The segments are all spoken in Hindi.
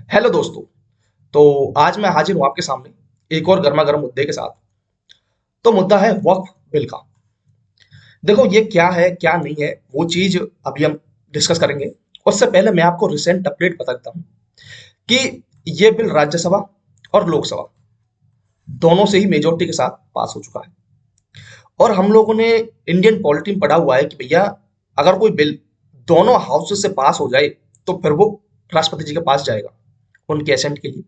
हेलो दोस्तों। तो आज मैं हाजिर हूं आपके सामने एक और गर्मा गर्म मुद्दे के साथ। तो मुद्दा है वक्फ बिल का। देखो ये क्या है क्या नहीं है वो चीज अभी हम डिस्कस करेंगे। उससे पहले मैं आपको रिसेंट अपडेट बता देता हूं कि ये बिल राज्यसभा और लोकसभा दोनों से ही मेजोरिटी के साथ पास हो चुका है। और हम लोगों ने इंडियन पॉलिटी में पढ़ा हुआ है कि भैया अगर कोई बिल दोनों हाउसेस से पास हो जाए तो फिर वो राष्ट्रपति जी के पास जाएगा उनके एसेंट के लिए,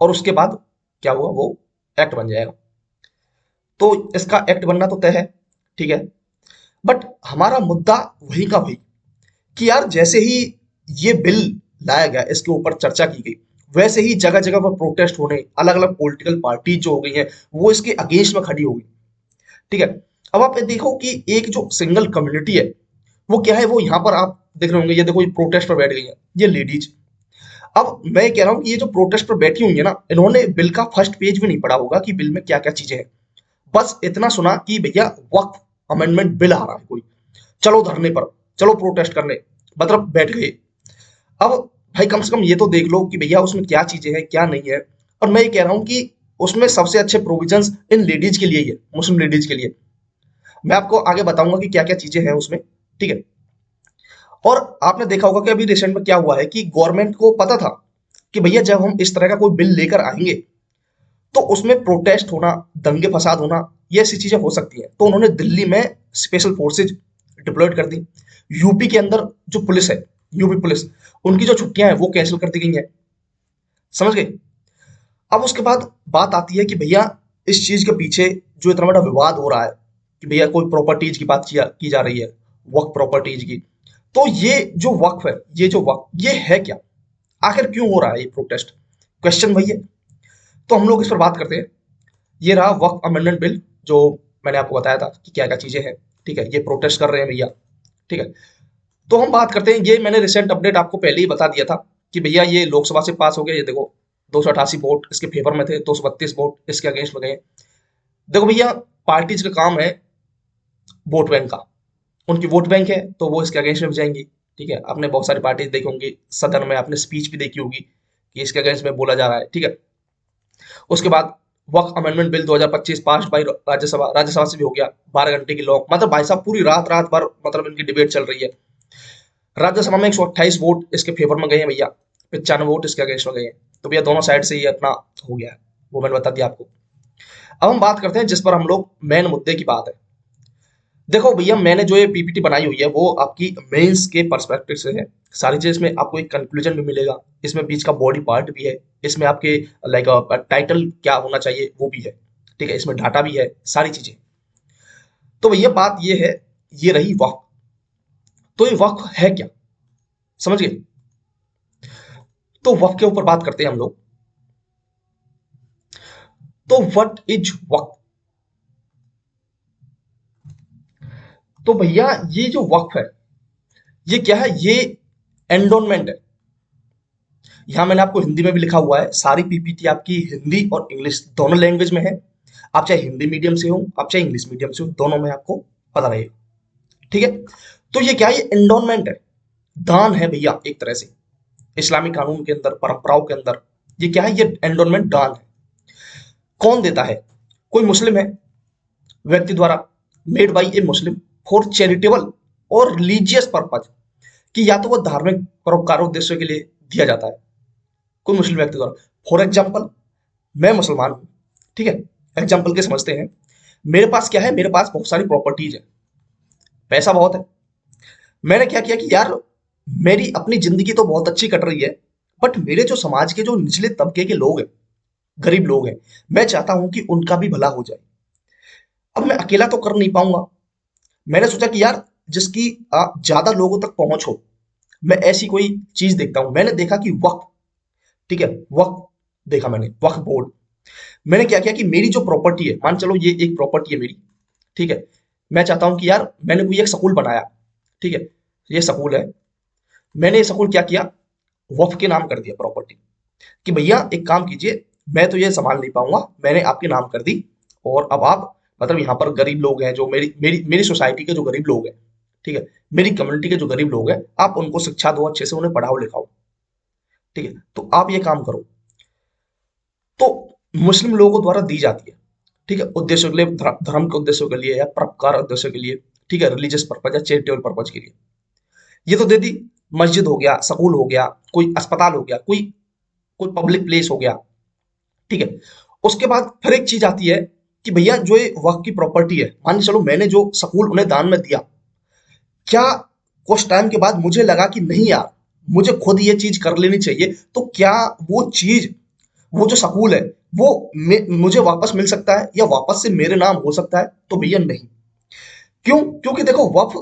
और उसके बाद क्या हुआ वो एक्ट बन जाएगा। तो इसका एक्ट बनना तो तय है, ठीक है। बट हमारा मुद्दा वही का वही कि यार जैसे ही ये बिल लाया गया, इसके ऊपर चर्चा की गई, वैसे ही जगह जगह पर प्रोटेस्ट होने, अलग अलग पॉलिटिकल पार्टी जो हो गई है वो इसके अगेंस्ट में खड़ी हो गई, ठीक है। अब आप ये देखो कि एक जो सिंगल कम्युनिटी है वो क्या है, वो यहाँ पर आप देख रहे होंगे, ये देखो ये प्रोटेस्ट पर बैठ गई है ये लेडीज। अब मैं कह रहा हूँ कि ये जो प्रोटेस्ट पर बैठी हुई है ना, इन्होंने बिल का फर्स्ट पेज भी नहीं पढ़ा होगा कि बिल में क्या क्या चीजें हैं। बस इतना सुना कि भैया वक्फ अमेंडमेंट बिल आ रहा है कोई, चलो धरने पर, चलो प्रोटेस्ट करने, मतलब बैठ गए। अब भाई कम से कम ये तो देख लो कि भैया उसमें क्या चीजें हैं क्या नहीं है। और मैं ये कह रहा हूँ कि उसमें सबसे अच्छे प्रोविजंस इन लेडीज के लिए ही है, मुस्लिम लेडीज के लिए। मैं आपको आगे बताऊंगा कि क्या क्या चीजें हैं उसमें, ठीक है। और आपने देखा होगा कि अभी रिसेंट में क्या हुआ है कि गवर्नमेंट को पता था कि भैया जब हम इस तरह का कोई बिल लेकर आएंगे तो उसमें प्रोटेस्ट होना, दंगे फसाद होना, ये ऐसी चीजें हो सकती हैं। तो उन्होंने दिल्ली में स्पेशल फोर्सेज डिप्लॉयड कर दी। यूपी के अंदर जो पुलिस है, यूपी पुलिस, उनकी जो छुट्टियां हैं वो कैंसिल कर दी गई हैं, समझ गए। अब उसके बाद बात आती है कि भैया इस चीज के पीछे जो इतना बड़ा विवाद हो रहा है कि भैया कोई प्रॉपर्टीज की बात की जा रही है, वक्फ प्रॉपर्टीज की। तो ये जो वक्फ है, ये जो वक्फ ये है क्या, आखिर क्यों हो रहा है ये प्रोटेस्ट, क्वेश्चन वही है। तो हम लोग इस पर बात करते हैं। ये रहा वक्फ अमेंडमेंट बिल, जो मैंने आपको बताया था कि क्या क्या चीजें हैं, ठीक है। ये प्रोटेस्ट कर रहे हैं भैया, ठीक है। तो हम बात करते हैं, ये मैंने रिसेंट अपडेट आपको पहले ही बता दिया था कि भैया ये लोकसभा से पास हो गया। ये देखो 288 वोट इसके फेवर में थे, 232 वोट इसके अगेंस्ट में गए। देखो भैया पार्टीज का काम है वोट बैंक का, उनकी वोट बैंक है तो वो इसके अगेंस्ट में भी जाएंगी, ठीक है। आपने बहुत सारी पार्टीज देखी होंगी, सदन में आपने स्पीच भी देखी होगी कि इसके अगेंस्ट में बोला जा रहा है, ठीक है। उसके बाद Waqf amendment bill 2025 pass by Rajya Sabha, Rajya Sabha से भी हो गया। 12 घंटे की लॉन्ग, मतलब भाई साहब पूरी रात रात भर मतलब इनकी डिबेट चल रही है। राज्यसभा में 128 वोट इसके फेवर में गए हैं भैया, 95 वोट इसके अगेंस्ट में गए हैं। तो भैया दोनों साइड से ये अपना हो गया है, वो मैंने बता दिया आपको। अब हम बात करते हैं जिस पर हम लोग मेन मुद्दे की बात है। देखो भैया मैंने जो ये पीपीटी बनाई हुई है वो आपकी मेंस के पर्सपेक्टिव से है। सारी चीज इसमें आपको एक कंक्लूजन भी मिलेगा, इसमें बीच का बॉडी पार्ट भी है, इसमें आपके लाइक टाइटल क्या होना चाहिए वो भी है, ठीक है। इसमें डाटा भी है, सारी चीजें। तो भैया बात ये है, ये रही वक्फ। तो ये वक्फ है क्या, समझ गए। तो वक्फ के ऊपर बात करते हैं हम लोग। तो व्हाट इज वक्फ। तो भैया ये जो वक्फ है ये क्या है, ये एंडोनमेंट है। यहाँ मैंने आपको हिंदी में भी लिखा हुआ है, सारी पीपीटी आपकी हिंदी और इंग्लिश दोनों लैंग्वेज में है। आप चाहे हिंदी मीडियम से हो, आप चाहे इंग्लिश मीडियम से हो, दोनों में आपको पता रहेगा, ठीक है। तो ये क्या है, ये एंडोनमेंट है, दान है भैया एक तरह से। इस्लामिक कानून के अंदर, परंपराओं के अंदर ये क्या है, ये एंडोनमेंट दान है। कौन देता है, कोई मुस्लिम है व्यक्ति द्वारा, made by A Muslim for charitable और रिलीजियस पर्पज, कि या तो वो धार्मिक परोपकार उद्देश्य के लिए दिया जाता है कोई मुस्लिम व्यक्ति द्वारा। फॉर एग्जाम्पल मैं मुसलमान हूँ, ठीक है। एग्जाम्पल के समझते हैं, मेरे पास क्या है, मेरे पास बहुत सारी प्रॉपर्टीज है, पैसा बहुत है। मैंने क्या किया कि यार मेरी अपनी जिंदगी तो बहुत अच्छी कट रही है, बट मेरे जो समाज के जो निचले तबके के लोग हैं, गरीब लोग हैं, मैं चाहता हूं कि उनका भी भला हो जाए। अब मैं अकेला तो कर नहीं पाऊंगा, मैंने सोचा कि यार जिसकी ज्यादा लोगों तक पहुंच हो, मैं ऐसी कोई चीज देखता हूं। मैंने देखा कि वक्फ, ठीक है, वक्फ देखा मैंने, वक्फ बोर्ड। मैंने क्या किया कि मेरी जो प्रॉपर्टी है, मान चलो ये एक प्रॉपर्टी है मेरी, ठीक है। मैं चाहता हूं कि यार मैंने कोई एक स्कूल बनाया, ठीक है, ये स्कूल है। मैंने ये स्कूल क्या किया, वक्फ के नाम कर दिया प्रॉपर्टी, कि भैया एक काम कीजिए, मैं तो ये संभाल नहीं पाऊंगा, मैंने आपके नाम कर दी। और अब आप मतलब यहाँ पर गरीब लोग हैं, जो मेरी मेरी मेरी सोसाइटी के जो गरीब लोग हैं, ठीक है, मेरी कम्युनिटी के जो गरीब लोग हैं, आप उनको शिक्षा दो अच्छे से, उन्हें पढ़ाओ लिखाओ। ठीक है, तो आप ये काम करो, तो मुस्लिम लोगों द्वारा दी जाती है, ठीक है, उद्देश्यों के लिए, धर्म के उद्देश्यों के लिए या परोपकार उद्देश्यों के लिए, ठीक है, रिलीजियस पर्पज या चैरिटेबल पर्पज के लिए, ये तो दे दी। मस्जिद हो गया, स्कूल हो गया, कोई अस्पताल हो गया, कोई कोई पब्लिक प्लेस हो गया, ठीक है। उसके बाद फिर एक चीज आती है कि भैया जो ये वक्त की प्रॉपर्टी है, मान के चलो मैंने जो स्कूल उन्हें दान में दिया, क्या कुछ टाइम के बाद मुझे लगा कि नहीं यार, मुझे खुद ये चीज कर लेनी चाहिए, तो क्या वो चीज, वो जो सकूल है, वो मुझे वापस मिल सकता है या वापस से मेरे नाम हो सकता है? तो भैया नहीं। क्यों? क्योंकि देखो, वक्फ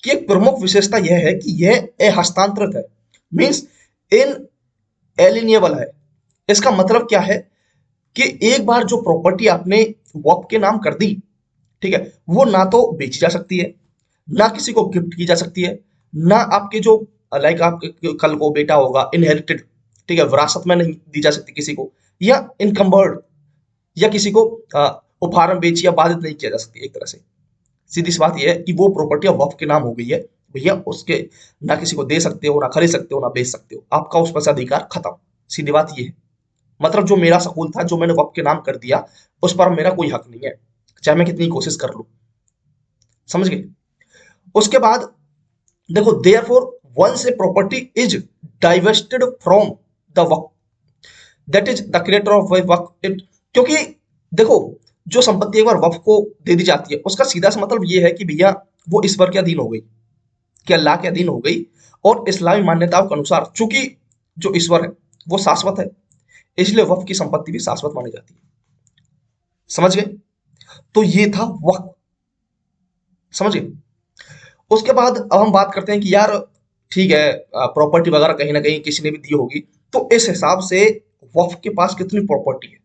की एक प्रमुख विशेषता यह है कि यह हस्तांतरित है, मीन्स इन एलिनिएबल है। इसका मतलब क्या है कि एक बार जो प्रॉपर्टी आपने वक्फ के नाम कर दी, ठीक है, वो ना तो बेची जा सकती है, ना किसी को गिफ्ट की जा सकती है, ना आपके जो, लाइक आपके कल को बेटा होगा इनहेरिटेड, ठीक है, विरासत में नहीं दी जा सकती किसी को, या इनकम्बर्ड, या किसी को उपहार में बेची या बाधित नहीं किया जा सकती। एक तरह से सीधी सी बात यह है कि वो प्रॉपर्टी अब वक्फ के नाम हो गई है, भैया उसके ना किसी को दे सकते हो, ना खरीद सकते हो, ना बेच सकते हो, आपका उस पर से अधिकार खत्म। सीधी बात ये है। मतलब जो मेरा सकूल था, जो मैंने वक्फ के नाम कर दिया, उस पर मेरा कोई हक नहीं है, चाहे मैं कितनी कोशिश कर लूं। समझ गए? उसके बाद देखो, therefore once a property is divested from the Waqf, that is the creator of Waqf it. क्योंकि देखो, जो संपत्ति एक बार वक्फ को दे दी जाती है, उसका सीधा सा मतलब ये है कि भैया वो ईश्वर के अधीन हो गई, कि अल्लाह के अधीन हो गई। और इस्लामी मान्यताओं के अनुसार चूंकि जो ईश्वर है वो शाश्वत है, इसलिए वक्फ की संपत्ति भी शाश्वत मानी जाती है। समझ गए? तो ये था वक्फ। समझ गए? उसके बाद अब हम बात करते हैं कि यार ठीक है, प्रॉपर्टी वगैरह कहीं ना कहीं किसी ने भी दी होगी, तो इस हिसाब से वक्फ के पास कितनी प्रॉपर्टी है,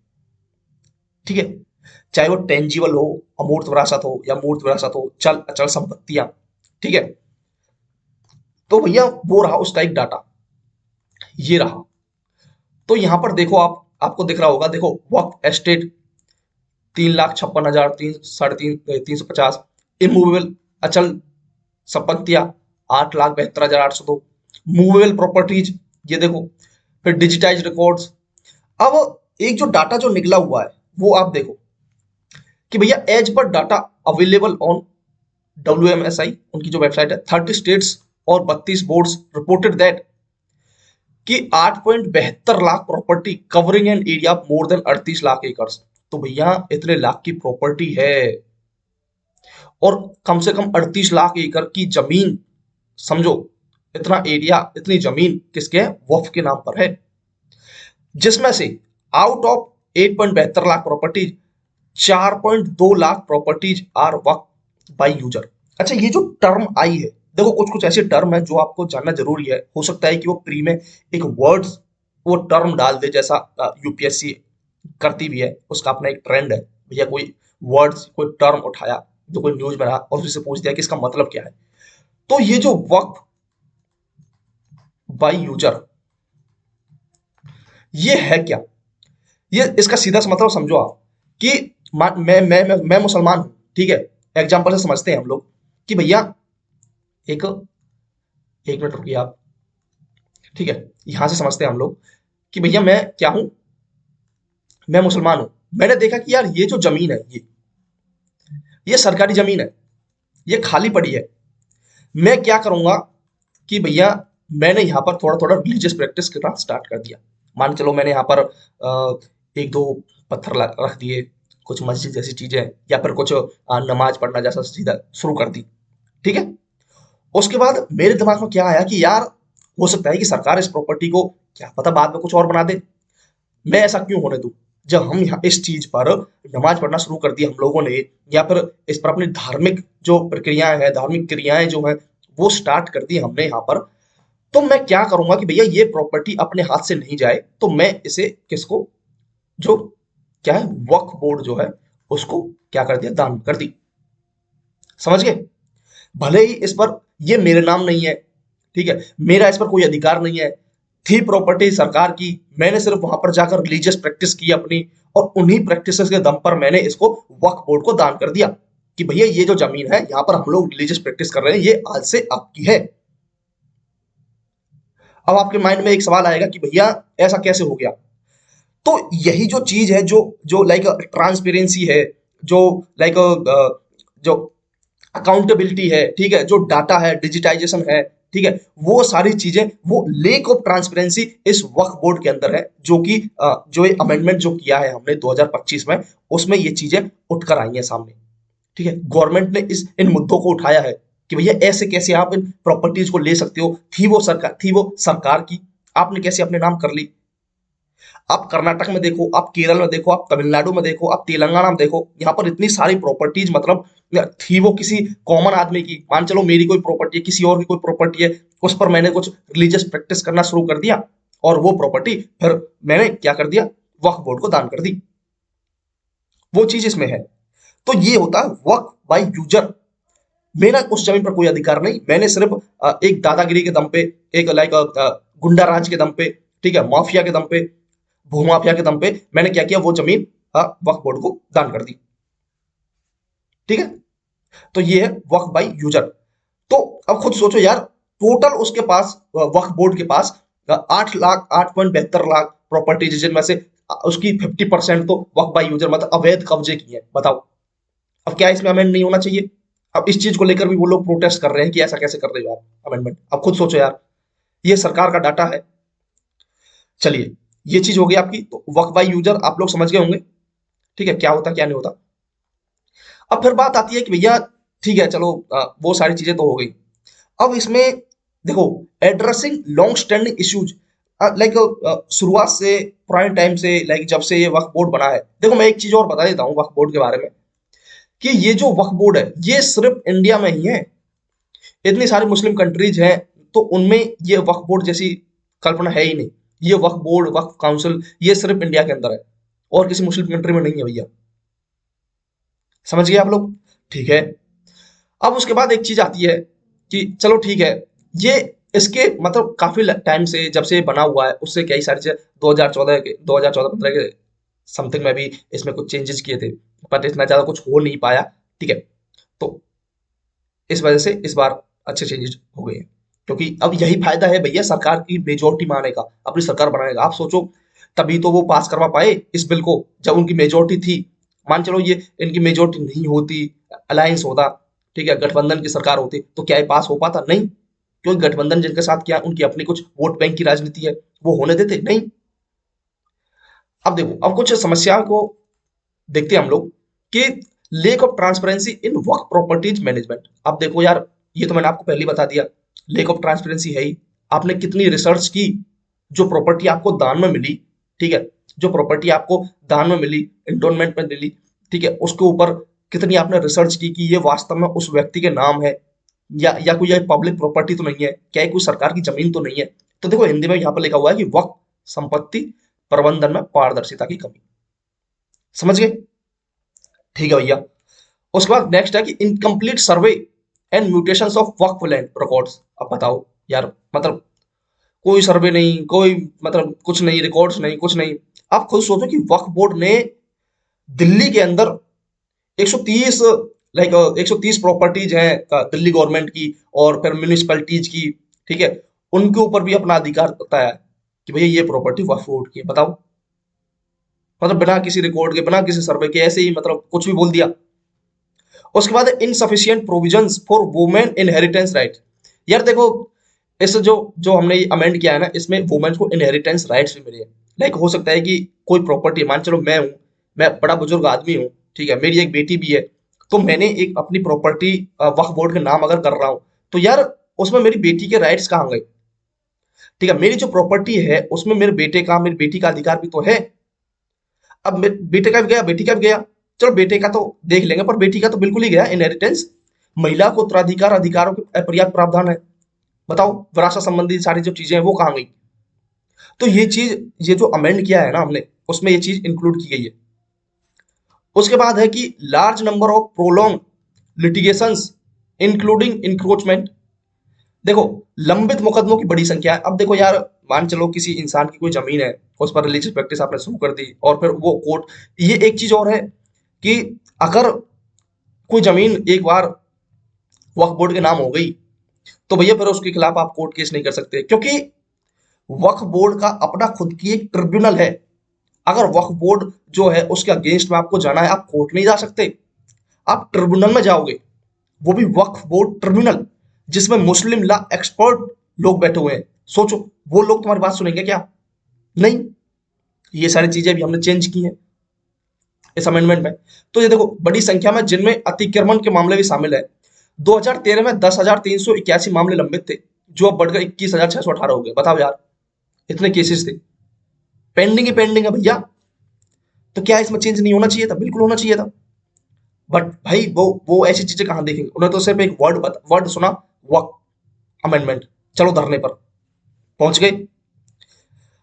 ठीक है, चाहे वो टेंजिबल हो, अमूर्त विरासत हो, या मूर्त विरासत हो, चल अचल संपत्तियां, ठीक है। तो भैया वो रहा उसका एक डाटा, ये रहा। तो यहां पर देखो, आपको दिख रहा होगा, देखो, वक्फ एस्टेट 3,56,000, 3,50,000, इमूवेबल अचल संपत्तियां 8,72,802, मूवेबल प्रॉपर्टीज, ये देखो, फिर डिजिटाइज रिकॉर्ड्स। अब एक जो डाटा जो निकला हुआ है, वो आप देखो कि भैया as per data available on WMSI, उनकी जो वेबसाइट है, 30 स्टेट्स और 32 बोर्ड्स रिपोर्टेड दैट कि 8.72 lakh property covering an area of more than 38 lakh acres. तो भैया इतने लाख की प्रॉपर्टी है, और कम से कम 38 लाख एकड़ की जमीन, समझो, इतना एरिया, इतनी जमीन किसके है? वक्फ के नाम पर है। जिसमें से out of 8.72 lakh properties, 4.2 lakh properties are Waqf by user. अच्छा, ये जो टर्म आई है, देखो कुछ कुछ ऐसे टर्म है जो आपको जानना जरूरी है। हो सकता है कि वो प्री में एक वर्ड्स, वो टर्म डाल दे, जैसा यूपीएससी करती भी है, उसका अपना एक ट्रेंड है। भैया कोई वर्ड्स, कोई टर्म उठाया जो कोई न्यूज में रहा और उससे पूछ दिया कि इसका मतलब क्या है। तो ये जो वक्फ बाय यूजर, ये है क्या? ये इसका सीधा सा मतलब समझो आप कि मैं मुसलमान हूं, ठीक है, एग्जाम्पल से समझते हैं हम लोग कि भैया एक एक मिनट रुकिए आप, ठीक है, यहां से समझते हैं हम लोग कि भैया मैं क्या हूं, मैं मुसलमान हूं। मैंने देखा कि यार ये जो जमीन है, ये सरकारी जमीन है, ये खाली पड़ी है। मैं क्या करूंगा कि भैया मैंने यहाँ पर थोड़ा थोड़ा रिलीजियस प्रैक्टिस करना स्टार्ट कर दिया। मान के चलो मैंने यहाँ पर एक दो पत्थर रख दिए, कुछ मस्जिद जैसी चीजें, या फिर कुछ नमाज पढ़ना जैसा सीधा शुरू कर दी, ठीक है। उसके बाद मेरे दिमाग में क्या आया कि यार हो सकता है कि सरकार इस प्रॉपर्टी को, क्या पता बाद में कुछ और बना दे, मैं ऐसा क्यों होने दूं? जब हम यहाँ इस चीज पर नमाज पढ़ना शुरू कर दी हम लोगों ने, या फिर इस पर अपनी धार्मिक जो प्रक्रियाएं हैं, धार्मिक क्रियाएं जो है, वो स्टार्ट कर दी हमने यहाँ पर, तो मैं क्या करूंगा कि भैया ये प्रॉपर्टी अपने हाथ से नहीं जाए, तो मैं इसे किसको, जो क्या है, वक्फ बोर्ड जो है, उसको क्या कर दिया, दान कर दी। समझ गए? भले ही इस पर ये मेरे नाम नहीं है, ठीक है, मेरा इस पर कोई अधिकार नहीं है, थी प्रॉपर्टी सरकार की, मैंने सिर्फ वहां पर जाकर रिलीजियस प्रैक्टिस की अपनी, और उन्हीं प्रैक्टिस के दम पर मैंने इसको वक्फ बोर्ड को दान कर दिया कि भैया ये जो जमीन है, यहाँ पर हम लोग रिलीजियस प्रैक्टिस कर रहे हैं, ये आज से आपकी है। अब आपके माइंड में एक सवाल आएगा कि भैया ऐसा कैसे हो गया। तो यही जो चीज है, जो जो लाइक ट्रांसपेरेंसी है, जो लाइक जो अकाउंटेबिलिटी है, ठीक है, जो डाटा है, डिजिटाइजेशन है, ठीक है, वो सारी चीजें, वो लेक ऑफ ट्रांसपेरेंसी इस वक्फ बोर्ड के अंदर है, जो कि जो ये अमेंडमेंट जो किया है हमने 2025 में, उसमें ये चीजें उठकर आई हैं सामने। ठीक है, गवर्नमेंट ने इस इन मुद्दों को उठाया है कि भैया ऐसे कैसे आप इन प्रॉपर्टीज को ले सकते हो, थी वो सरकार की, आपने कैसे अपने नाम कर ली। आप कर्नाटक में देखो, आप केरल में देखो, आप तमिलनाडु में देखो, आप तेलंगाना में देखो, यहाँ पर इतनी सारी प्रॉपर्टीज, मतलब थी वो किसी कॉमन आदमी की। मान चलो मेरी कोई प्रॉपर्टी है, किसी और की कोई प्रॉपर्टी है, उस पर मैंने कुछ रिलीजियस प्रैक्टिस करना शुरू कर दिया, और वो प्रॉपर्टी फिर मैंने क्या कर दिया, वक्फ बोर्ड को दान कर दी। वो चीज इसमें है। तो ये होता है वक्फ बाय यूजर। मेरा उस जमीन पर कोई अधिकार नहीं, मैंने सिर्फ एक दादागिरी के दम पे, एक लाइक गुंडा राज के दम पे, ठीक है, माफिया के दम पे, भूमाफिया के दम पे मैंने क्या किया, वो जमीन वक्फ बोर्ड को दान कर दी। ठीक है, तो ये है वक्फ बाई यूजर। तो अब खुद सोचो यार, टोटल उसके पास वक्फ बोर्ड के पास 8 लाख, 8.72 लाख प्रॉपर्टीज, जिनमें से उसकी 50% तो वक्फ बाई यूजर मतलब अवैध कब्जे की है। बताओ, अब क्या इसमें अमेंड नहीं होना चाहिए? अब इस चीज को लेकर भी वो लोग प्रोटेस्ट कर रहे हैं कि ऐसा कैसे कर रहे हो आप अमेंडमेंट। अब खुद सोचो यार, ये सरकार का डाटा है। चलिए, ये चीज हो गई आपकी। तो वक्फ बाई यूजर आप लोग समझ गए होंगे, ठीक है, क्या होता क्या नहीं होता। अब फिर बात आती है कि भैया ठीक है चलो, वो सारी चीजें तो हो गई। अब इसमें देखो, addressing long standing issues, like शुरुआत से, पुराने टाइम से, लाइक जब से ये वक्फ बोर्ड बना है। देखो मैं एक चीज और बता देता हूँ वक्फ बोर्ड के बारे में, कि ये जो वक्फ बोर्ड है ये सिर्फ इंडिया में ही है। इतनी सारी मुस्लिम कंट्रीज हैं, तो उनमें ये वक्फ बोर्ड जैसी कल्पना है ही नहीं। ये वक्फ बोर्ड, वक्फ काउंसिल, ये सिर्फ इंडिया के अंदर है, और किसी मुस्लिम कंट्री में नहीं है भैया। समझ गए आप लोग? ठीक है। अब उसके बाद एक चीज आती है कि चलो ठीक है, ये इसके मतलब काफी टाइम से, जब से ये बना हुआ है, उससे कई सारी चीजें 2014 के, 2014-15 के समथिंग में भी इसमें कुछ चेंजेस किए थे, बट इतना ज्यादा कुछ हो नहीं पाया। ठीक है, तो इस वजह से इस बार अच्छे चेंजेस हो गए हैं, क्योंकि अब यही फायदा है भैया सरकार की मेजोरिटी में आने का, अपनी सरकार बनाने का। आप सोचो, तभी तो वो पास करवा पाए इस बिल को, जब उनकी मेजोरिटी थी। मान चलो ये इनकी मेजोरिटी नहीं होती, अलायंस होता, ठीक है, गठबंधन की सरकार होती, तो क्या ये पास हो पाता? नहीं, क्योंकि गठबंधन जिनके साथ क्या, उनकी अपनी कुछ वोट बैंक की राजनीति है, वो होने देते नहीं। अब देखो, अब कुछ समस्या को देखते हैं हम लोग, कि lake of transparency in work properties management. अब देखो यार, ये तो मैंने आपको पहले ही बता दिया, लेक ऑफ ट्रांसपेरेंसी है ही। आपने कितनी रिसर्च की, जो प्रॉपर्टी आपको दान में मिली, ठीक है, जो प्रॉपर्टी आपको दान में मिली, इंटोनमेंट में मिली, ठीक है, उसके ऊपर कितनी आपने रिसर्च की कि ये वास्तव में उस व्यक्ति के नाम है, या कोई पब्लिक प्रॉपर्टी तो नहीं है, क्या ये कोई सरकार की जमीन तो नहीं है। तो देखो हिंदी में यहाँ पर लिखा हुआ है कि वक्फ संपत्ति प्रबंधन में पारदर्शिता की कमी। समझ गए? ठीक है भैया। उसके बाद नेक्स्ट है कि incomplete survey and mutations of Waqf land records. अब बताओ यार, मतलब कोई सर्वे नहीं, कोई मतलब कुछ नहीं, रिकॉर्ड्स नहीं, कुछ नहीं। आप खुद सोचो कि वक्फ बोर्ड ने दिल्ली के अंदर 130, लाइक 130 प्रॉपर्टीज हैं दिल्ली गवर्नमेंट की, और फिर म्यूनिसिपैलिटीज की, ठीक है, उनके ऊपर भी अपना अधिकार बताया है कि भैया ये प्रॉपर्टी वक्फ बोर्ड की है। बताओ, मतलब बिना किसी रिकॉर्ड के, बिना किसी सर्वे के, ऐसे ही मतलब कुछ भी बोल दिया। उसके बाद insufficient provisions for women inheritance right. यार देखो, इस जो जो हमने अमेंड किया है ना, इसमें वुमेन को इनहेरिटेंस राइट्स भी मिले हैं। लाइक हो सकता है कि कोई प्रॉपर्टी, मान चलो मैं हूँ, मैं बड़ा बुजुर्ग आदमी हूँ, ठीक है, मेरी एक बेटी भी है, तो मैंने एक अपनी प्रॉपर्टी वक्फ बोर्ड के नाम अगर कर रहा हूँ, तो यार उसमें मेरी बेटी के राइट्स कहाँ गए? ठीक है, मेरी जो प्रॉपर्टी है उसमें मेरे बेटे का, मेरी बेटी का अधिकार भी तो है। अब बेटे का भी गया, बेटी का भी गया, चलो बेटे का तो देख लेंगे, पर बेटी का तो बिल्कुल ही गया इनहेरिटेंस। महिला को उत्तराधिकार अधिकारों के अपर्याप्त प्रावधान है। बताओ, विरासत संबंधी सारी जो चीजें हैं वो कहाँ गई? तो ये चीज, ये जो अमेंड किया है ना हमने, उसमें ये चीज इंक्लूड की गई है। उसके बाद है कि large number of prolong litigations including encroachment. देखो, लंबित मुकदमों की बड़ी संख्या है। अब देखो यार, मान चलो किसी इंसान की कोई जमीन है, उस पर रिलीजियस प्रैक्टिस आपने शुरू कर दी, और फिर वो कोर्ट, ये एक चीज और है कि अगर कोई जमीन एक बार वक्फ बोर्ड के नाम हो गई, तो भैया फिर उसके खिलाफ आप कोर्ट केस नहीं कर सकते, क्योंकि वक्फ बोर्ड का अपना खुद की एक ट्रिब्यूनल है। अगर वक्फ बोर्ड जो है उसके अगेंस्ट में आपको जाना है, आप कोर्ट नहीं जा सकते, आप ट्रिब्यूनल में जाओगे, वो भी वक्फ बोर्ड ट्रिब्यूनल, जिसमें मुस्लिम लॉ एक्सपर्ट लोग बैठे हुए हैं। सोचो, वो लोग तुम्हारी बात सुनेंगे क्या? नहीं। ये सारी चीजें भी हमने चेंज की हैं इस अमेंडमेंट में। तो ये देखो, बड़ी संख्या में जिनमें अतिक्रमण के मामले भी शामिल है। 2013 में 10,381 मामले लंबित थे, जो अब बढ़कर 21,618 हो गए। बताओ यार, इतने केसेस थे, पेंडिंग ही पेंडिंग है भैया। तो क्या इसमें चेंज नहीं होना चाहिए था? बिल्कुल होना चाहिए था। बट भाई वो ऐसी चीजें कहां देखेंगे, उन्होंने तो सिर्फ एक वर्ड सुना, वक्फ अमेंडमेंट, चलो धरने पर पहुंच गए।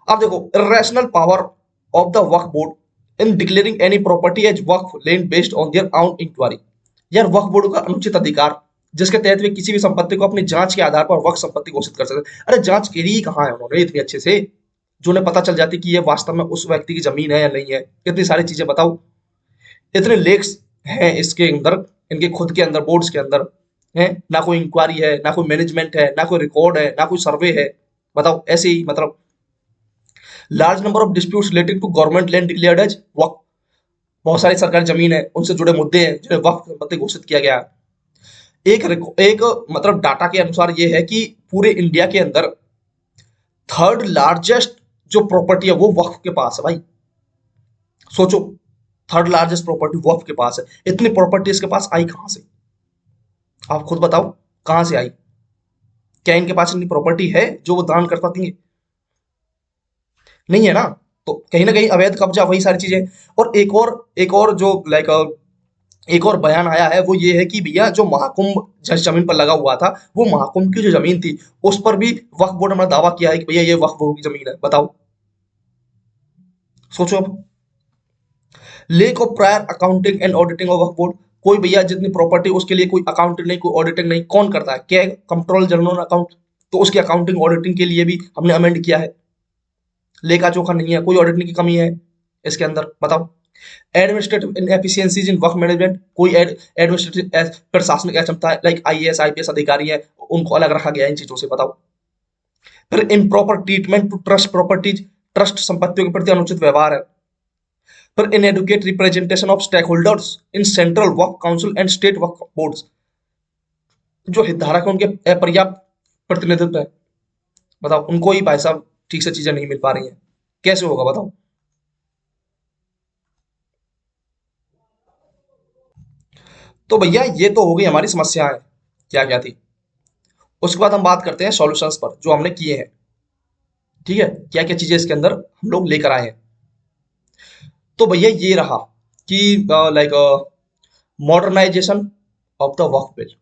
अब देखो, irrational power of the Waqf board in declaring any property as Waqf land based on their own inquiry. यार, वक्फ बोर्ड का अनुचित अधिकार, जिसके तहत वे किसी भी संपत्ति को अपनी जांच के आधार पर वक्फ संपत्ति घोषित कर सकते हैं। अरे जांच करी ही कहाँ है उन्होंने इतनी अच्छे से, जो उन्हें पता चल जाती कि ये वास्तव में उस व्यक्ति की जमीन है या नहीं है। इतनी सारी चीजें बताओ, इतने लेक्स हैं इसके अंदर, इनके खुद के अंदर, बोर्ड्स के अंदर है ना, कोई इंक्वायरी है ना, कोई मैनेजमेंट है ना, कोई रिकॉर्ड है ना, कोई सर्वे है। बताओ, ऐसे ही मतलब large number of disputes related to government land declared as Waqf. बहुत सारी सरकारी जमीन है, उनसे जुड़े मुद्दे हैं जिन्हें वक्फ संपत्ति घोषित किया गया है। एक मतलब डाटा के अनुसार ये है कि पूरे इंडिया के अंदर थर्ड लार्जेस्ट जो प्रॉपर्टी है वो वक्फ के पास है भाई। सोचो, थर्ड लार्जेस्ट प्रॉपर्टी वक्फ के पास है। इतनी प्रॉपर्टी इसके पास आई कहां से? आप खुद बताओ, कहां से आई? क्या इनके पास इतनी प्रॉपर्टी है जो वो दान कर पाती? नहीं है ना। तो कहीं ना कहीं अवैध कब्जा, वही सारी चीजें। और एक और जो लाइक एक और बयान आया है, वो ये है कि भैया जो महाकुंभ जिस जमीन पर लगा हुआ था, वो महाकुंभ की जो जमीन थी, उस पर भी वक्फ बोर्ड ने अपना दावा किया है कि भैया ये वक्फ बोर्ड की जमीन है। बताओ, सोचो अब। Lake of prior accounting and auditing of Waqf board. कोई भैया जितनी प्रॉपर्टी, उसके लिए कोई अकाउंटिंग नहीं, कोई ऑडिटिंग नहीं। कौन करता है? क्या कंट्रोल जनरल अकाउंट, तो उसकी अकाउंटिंग ऑडिटिंग के लिए भी हमने अमेंड किया है। लेखा जोखा नहीं है, कोई ऑडिटिंग की कमी है इसके अंदर? बताओ। Administrative inefficiencies in work management. कोई एडमिनिस्ट्रेटिव प्रशासनिक अक्षमता है, लाइक आईएएस आईपीएस अधिकारी है, उनको अलग रखा गया इन चीजों से। बताओ। फिर improper treatment to trust properties. Trust संपत्तियों के प्रति अनुचित व्यवहार है। फिर inadequate representation of stake holders in central work council and state work boards. जो हितधारक है उनके अपर्याप्त प्रतिनिधित्व है। बताओ, उनको ही भाई साहब ठीक से चीजें नहीं मिल पा रही हैं। कैसे होगा बताओ? तो भैया, ये तो हो गई हमारी समस्याएं, क्या क्या थी। उसके बाद हम बात करते हैं सॉल्यूशंस पर जो हमने किए हैं। ठीक है, क्या क्या चीजें इसके अंदर हम लोग लेकर आए हैं। तो भैया ये रहा कि लाइक मॉडर्नाइजेशन ऑफ द वर्क बिल।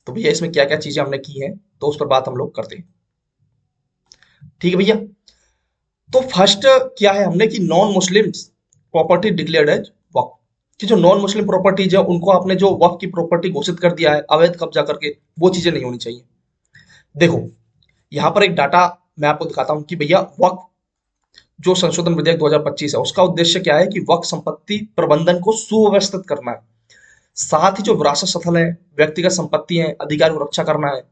तो भैया इसमें क्या क्या चीजें हमने की हैं, तो उस पर बात हम लोग करते हैं। ठीक है भैया। तो फर्स्ट क्या है हमने कि non Muslims property declared as Waqf, कि जो नॉन मुस्लिम प्रॉपर्टीज है उनको आपने जो वक्फ की प्रॉपर्टी घोषित कर दिया है अवैध कब्जा करके, वो चीजें नहीं होनी चाहिए। देखो, यहाँ पर एक डाटा मैं आपको दिखाता हूँ कि भैया वक्फ जो संशोधन विधेयक 2025 है, उसका उद्देश्य क्या है कि वक्फ संपत्ति प्रबंधन को सुव्यवस्थित करना है। साथ ही जो विरासत स्थल है, व्यक्तिगत संपत्ति है, अधिकार को रक्षा करना है।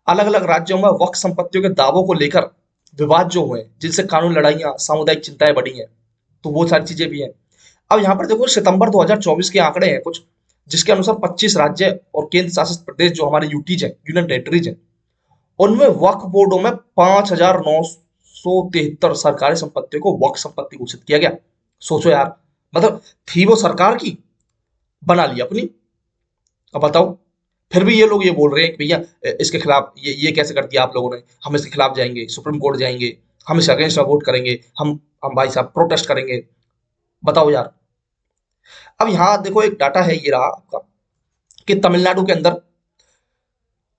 अलग अलग राज्यों में वक्फ संपत्तियों के दावों को लेकर विवाद जो हुए, जिनसे कानून लड़ाइयां, सामुदायिक चिंताएं बढ़ी हैं, तो वो सारी चीजें भी हैं। अब यहाँ पर देखो, सितंबर 2024 के आंकड़े हैं कुछ, जिसके अनुसार 25 राज्य और केंद्र शासित प्रदेश जो हमारे यूटीज हैं, यूनियन टेरिटरीज हैं, उनमें वक्फ बोर्डों में 5,973 सरकारी संपत्तियों को वक्फ संपत्ति घोषित किया गया। सोचो यार, मतलब थी वो सरकार की, बना ली अपनी। अब बताओ, फिर भी ये लोग ये बोल रहे हैं कि भैया इसके खिलाफ ये कैसे कर दिया आप लोगों ने, हम इसके खिलाफ जाएंगे, सुप्रीम कोर्ट जाएंगे, हम इसके अगेंस्ट वोट करेंगे, हम भाई साहब प्रोटेस्ट करेंगे। बताओ यार। अब यहाँ देखो, एक डाटा है ये रहा आपका कि तमिलनाडु के अंदर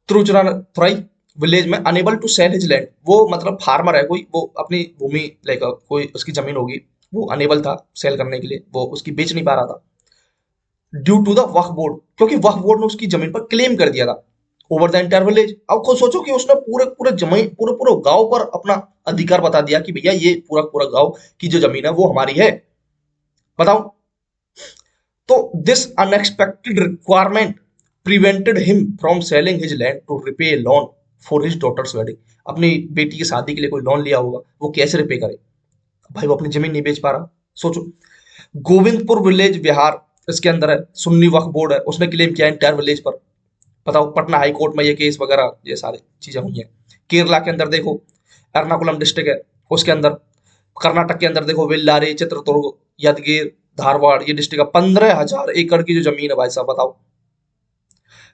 तिरुचिरापल्ली विलेज में unable to sell his land. वो मतलब फार्मर है कोई, वो अपनी भूमि लाइक कोई उसकी जमीन होगी, वो अनेबल था सेल करने के लिए, वो उसकी बेच नहीं पा रहा था due to the Waqf board, क्योंकि वक्फ बोर्ड ने उसकी जमीन पर क्लेम कर दिया था ओवर द एंटायर विलेज। अब खुद सोचो कि उसने पूरे पूरे जमीन, पूरे पूरे गांव पर अपना अधिकार बता दिया कि भैया ये पूरा पूरा गांव की जो जमीन है वो हमारी है। बताओ। तो this unexpected requirement prevented him from selling his land to repay a loan for his daughter's wedding. अपनी बेटी की शादी के लिए कोई लोन लिया होगा, वो कैसे रिपे करे? भाई वो अपनी जमीन नहीं बेच पा रहा, सोचो। गोविंदपुर विलेज बिहार, इसके अंदर है, सुन्नी वक्फ बोर्ड है, उसने क्लेम किया इंटायर विलेज पर। बताओ, पटना हाई कोर्ट में ये केस वगैरह ये सारी चीजें हुई हैं। केरला के अंदर देखो, एर्नाकुलम डिस्ट्रिक्ट है, उसके अंदर। कर्नाटक के अंदर देखो, वेल्लारी, चित्रदुर्ग, यादगीर, धारवाड़, ये डिस्ट्रिक्ट है। 15,000 एकड़ की जो जमीन है भाई साहब, बताओ।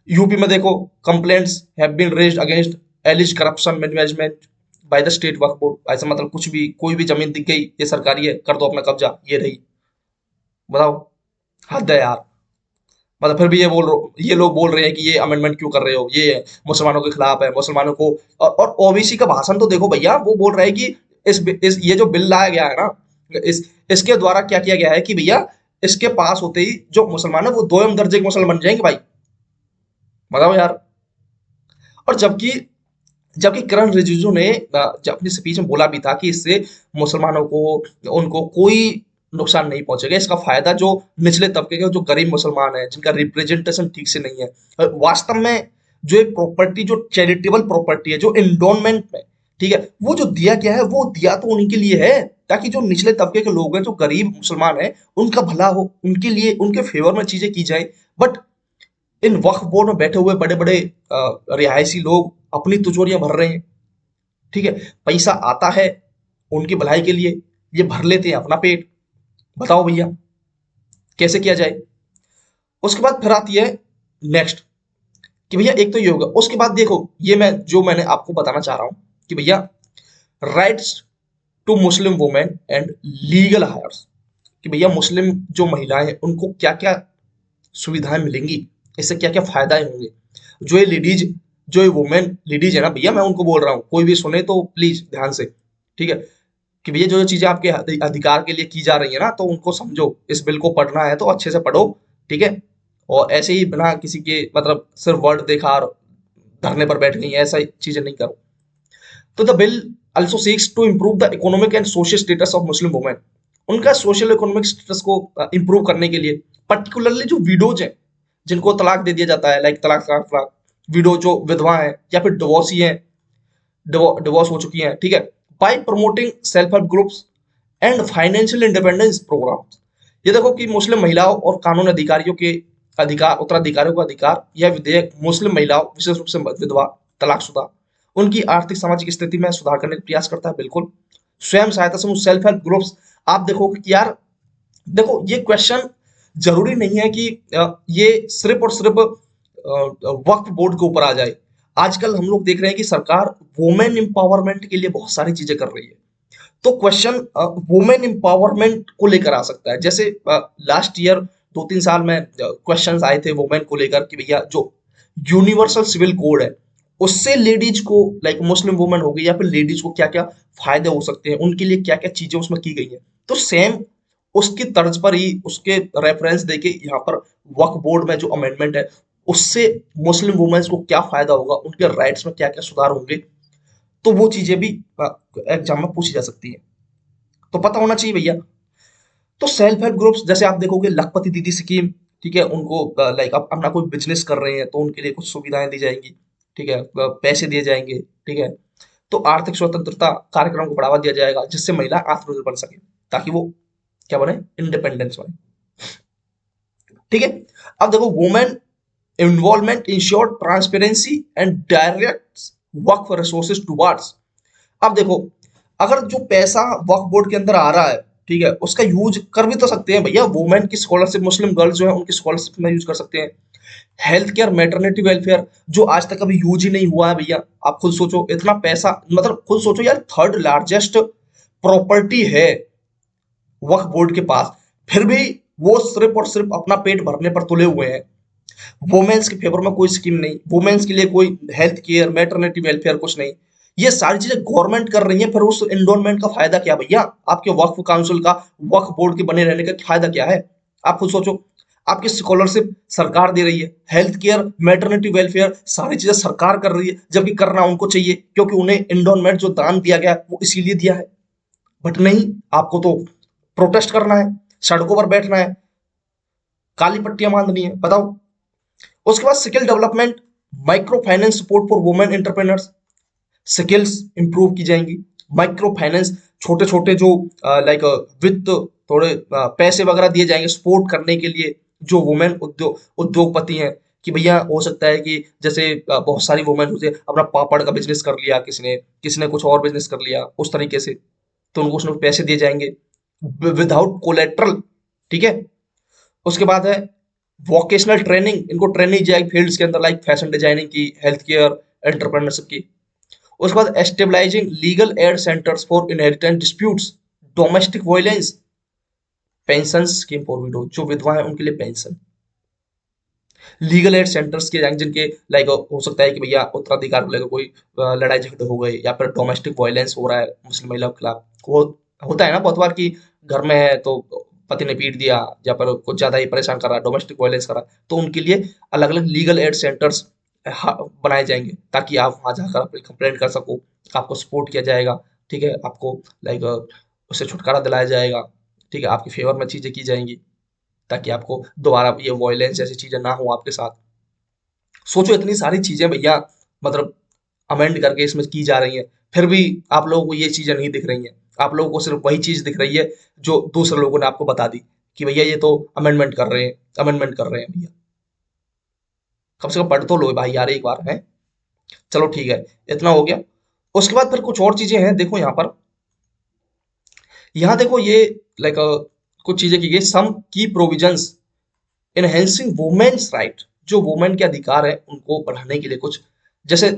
यूपी में देखो, complaints have been raised against alleged corruption mismanagement by the state Waqf board. ऐसा मतलब कुछ भी, कोई भी जमीन दिख गई, ये सरकारी है, कर दो अपना कब्जा, ये रही। बताओ, हद है यार। मतलब फिर भी ये लोग बोल रहे हैं कि ये अमेंडमेंट क्यों कर रहे हो, ये मुसलमानों के खिलाफ है, मुसलमानों को। और ओबीसी का भाषण तो देखो भैया, वो बोल रहा है कि इस ये जो बिल लाया गया है ना, इस इसके द्वारा क्या किया गया है कि भैया, इसके पास होते ही जो मुसलमान है वो दोयम दर्जे के मुसलमान बन जाएंगे भाई। बताओ यार। और जबकि जबकि किरण रिजिजू ने जब अपनी स्पीच में बोला भी था कि इससे मुसलमानों को, उनको कोई नुकसान नहीं पहुंचेगा, इसका फायदा जो निचले तबके के, जो गरीब मुसलमान है, जिनका रिप्रेजेंटेशन ठीक से नहीं है। वास्तव में जो एक प्रॉपर्टी, जो चैरिटेबल प्रॉपर्टी है, जो इंडोनमेंट में, ठीक है, वो जो दिया गया है, वो दिया तो उन्हीं के लिए है, ताकि जो निचले तबके के लोग हैं, जो गरीब मुसलमान हैं, उनका भला हो, उनके लिए, उनके फेवर में चीजें की जाए। बट इन वक्फ बोर्ड में बैठे हुए बड़े बड़े रिहायशी लोग अपनी तिजोरियां भर रहे हैं। ठीक है, पैसा आता है उनकी भलाई के लिए, ये भर लेते हैं अपना पेट। बताओ भैया, कैसे किया जाए? उसके बाद फिर आती है नेक्स्ट, कि भैया एक तो ये होगा, उसके बाद देखो, ये मैंने आपको बताना चाह रहा हूं कि भैया, rights to Muslim women and legal heirs, कि भैया मुस्लिम जो महिलाएं हैं उनको क्या क्या सुविधाएं मिलेंगी, इससे क्या क्या फायदा होंगे। जो ये लेडीज, जो ये वुमेन लेडीज है ना भैया, मैं उनको बोल रहा हूँ, कोई भी सुने तो प्लीज ध्यान से, ठीक है, कि भैया जो जो चीजें आपके अधिकार के लिए की जा रही है ना, तो उनको समझो। इस बिल को पढ़ना है तो अच्छे से पढ़ो, ठीक है। और ऐसे ही बिना किसी के मतलब सिर्फ वर्ड देखा और धरने पर बैठ गई है, ऐसा चीजें नहीं करो। तो the bill also seeks to improve the economic and social status of Muslim women, उनका सोशल इकोनॉमिक स्टेटस को इंप्रूव करने के लिए, पर्टिकुलरली जो विडोज हैं, जिनको तलाक दे दिया जाता है, लाइक तलाक तलाक तलाक, विडो जो विधवा है या फिर डिवोर्सी है, डिवोर्स हो चुकी हैं, ठीक है, by promoting self help groups and financial independence programmes. ये देखो कि मुस्लिम महिलाओं और कानून अधिकारियों के अधिकार, उत्तराधिकारियों का अधिकार, यह विधेयक मुस्लिम महिलाओं, विशेष रूप से विधवा, तलाकशुदा, उनकी आर्थिक सामाजिक स्थिति में सुधार करने का प्रयास करता है। बिल्कुल। स्वयं सहायता समूह, सेल्फ हेल्प ग्रुप्स, आप देखो कि यार, देखो ये क्वेश्चन जरूरी नहीं है कि ये सिर्फ और सिर्फ वक्फ बोर्ड के ऊपर आ जाए। आजकल हम लोग देख रहे हैं कि सरकार वुमेन एम्पावरमेंट के लिए बहुत सारी चीजें कर रही है। तो क्वेश्चन वुमेन एम्पावरमेंट को लेकर आ सकता है। जैसे लास्ट ईयर 2-3 साल में क्वेश्चंस आए थे वुमेन को लेकर कि भैया जो यूनिवर्सल सिविल कोड है, उससे लेडीज को, लाइक मुस्लिम वुमेन हो गई या फिर लेडीज को क्या क्या फायदे हो सकते हैं, उनके लिए क्या क्या चीजें उसमें की गई है। तो सेम उसकी तर्ज पर ही, उसके रेफरेंस देके यहाँ पर वक्फ बोर्ड में जो अमेंडमेंट है, उससे मुस्लिम वुमेन्स को क्या फायदा होगा, उनके राइट्स में क्या क्या सुधार होंगे, तो वो चीजें भी एग्जाम में पूछी जा सकती है। तो पता होना चाहिए भैया। तो सेल्फ हेल्प ग्रुप्स, जैसे आप देखोगे लखपति दीदी स्कीम, ठीक है, उनको लाइक आप अपना कोई बिजनेस कर रहे हैं तो उनके लिए कुछ सुविधाएं दी जाएंगी, ठीक है, पैसे दिए जाएंगे, ठीक है। तो आर्थिक स्वतंत्रता कार्यक्रम को बढ़ावा दिया जाएगा, जिससे महिला आत्मनिर्भर बन सके, ताकि वो क्या बने, इंडिपेंडेंस बने, ठीक है। अब देखो, women involvement ensure transparency and direct work resources towards. अब देखो, अगर जो पैसा वक्फ बोर्ड के अंदर आ रहा है, ठीक है, उसका यूज कर भी तो सकते हैं भैया, वुमेन की स्कॉलरशिप, मुस्लिम गर्ल्स जो है उनकी स्कॉलरशिप में यूज कर सकते हैं। हेल्थ केयर, मैटरनिटी वेलफेयर, जो आज तक कभी यूज ही नहीं हुआ है भैया। आप खुद सोचो, इतना पैसा, मतलब खुद सोचो यार, थर्ड लार्जेस्ट प्रॉपर्टी है वक्फ बोर्ड के पास, फिर भी वो सिर्फ और सिर्फ अपना पेट भरने पर तुले हुए हैं। वुमेन्स के फेवर में कोई स्कीम नहीं, वुमेन्स के लिए कोई हेल्थ केयर, मैटरनिटी वेलफेयर, कुछ नहीं। ये सारी चीजें गवर्नमेंट कर रही है, फिर उस एंडोनमेंट का फायदा क्या भैया? आपके वक्फ काउंसिल का, वक्फ बोर्ड के बने रहने का फायदा क्या है? आप खुद सोचो। आपकी स्कॉलरशिप सरकार दे रही है, हेल्थ केयर, मैटरनिटी वेलफेयर, सारी चीजें सरकार कर रही है, जबकि करना उनको चाहिए, क्योंकि उन्हें एंडोनमेंट जो दान दिया गया वो इसीलिए दिया है। बट नहीं, आपको तो प्रोटेस्ट करना है, सड़कों पर बैठना है, काली पट्टियां बांधनी है। बताओ। उसके बाद skill development, micro finance support for women entrepreneurs, skills improve की जाएंगी, माइक्रो फाइनेंस, छोटे छोटे जो लाइक वित्त, थोड़े पैसे वगैरह दिए जाएंगे सपोर्ट करने के लिए जो वुमेन उद्योगपति हैं, कि भैया हो सकता है कि जैसे बहुत सारी वुमेन होती है, अपना पापड़ का बिजनेस कर लिया, किसी ने कुछ और बिजनेस कर लिया उस तरीके से, तो उनको उसमें पैसे दिए जाएंगे विदाउट कोलेट्रल। ठीक है। उसके बाद है वोकेशनल ट्रेनिंग, इनको ट्रेनिंग जाएगी फील्ड्स के अंदर, लाइक फैशन डिजाइनिंग की, हेल्थ केयर, एंटरप्रेन्योरशिप की। उसके बाद establishing legal aid centres for inheritance disputes, domestic violence, pension scheme for widow, जो विधवा है उनके लिए पेंशन, लीगल एड सेंटर्स के जिनके लाइक हो सकता है कि भैया उत्तराधिकार को लेकर कोई लड़ाई झगड़े हो गए, या फिर डोमेस्टिक वायलेंस हो रहा है मुस्लिम महिलाओं के खिलाफ, वो होता है ना बहुत बार कि घर में है तो पति ने पीट दिया, या फिर कुछ ज्यादा ही परेशान कर रहा, डोमेस्टिक वायलेंस कर रहा, तो उनके लिए अलग अलग लीगल एड सेंटर्स बनाए जाएंगे, ताकि आप वहां जाकर अपनी कंप्लेंट कर सको, आपको सपोर्ट किया जाएगा। ठीक है, आपको लाइक उससे छुटकारा दिलाया जाएगा। ठीक है, आपके फेवर में चीजें की जाएंगी, ताकि आपको दोबारा ये वॉयलेंस जैसी चीजें ना हो आपके साथ। सोचो इतनी सारी चीजें भैया, मतलब अमेंड करके इसमें की जा रही हैं, फिर भी आप लोगों को ये चीजें नहीं दिख रही हैं। आप लोगों को सिर्फ वही चीज दिख रही है जो दूसरे लोगों ने आपको बता दी, कि भैया ये तो अमेंडमेंट कर रहे हैं, अमेंडमेंट कर रहे हैं भैया। कम से कम पढ़ तो लो भाई यार एक बार है। चलो ठीक है, इतना हो गया। उसके बाद फिर कुछ और चीजें हैं, देखो यहाँ पर, यहाँ देखो ये लाइक कुछ चीजें की गई, सम की प्रोविजंस इनहेंसिंग वुमेन्स राइट, जो वुमेन के अधिकार है उनको बढ़ाने के लिए कुछ, जैसे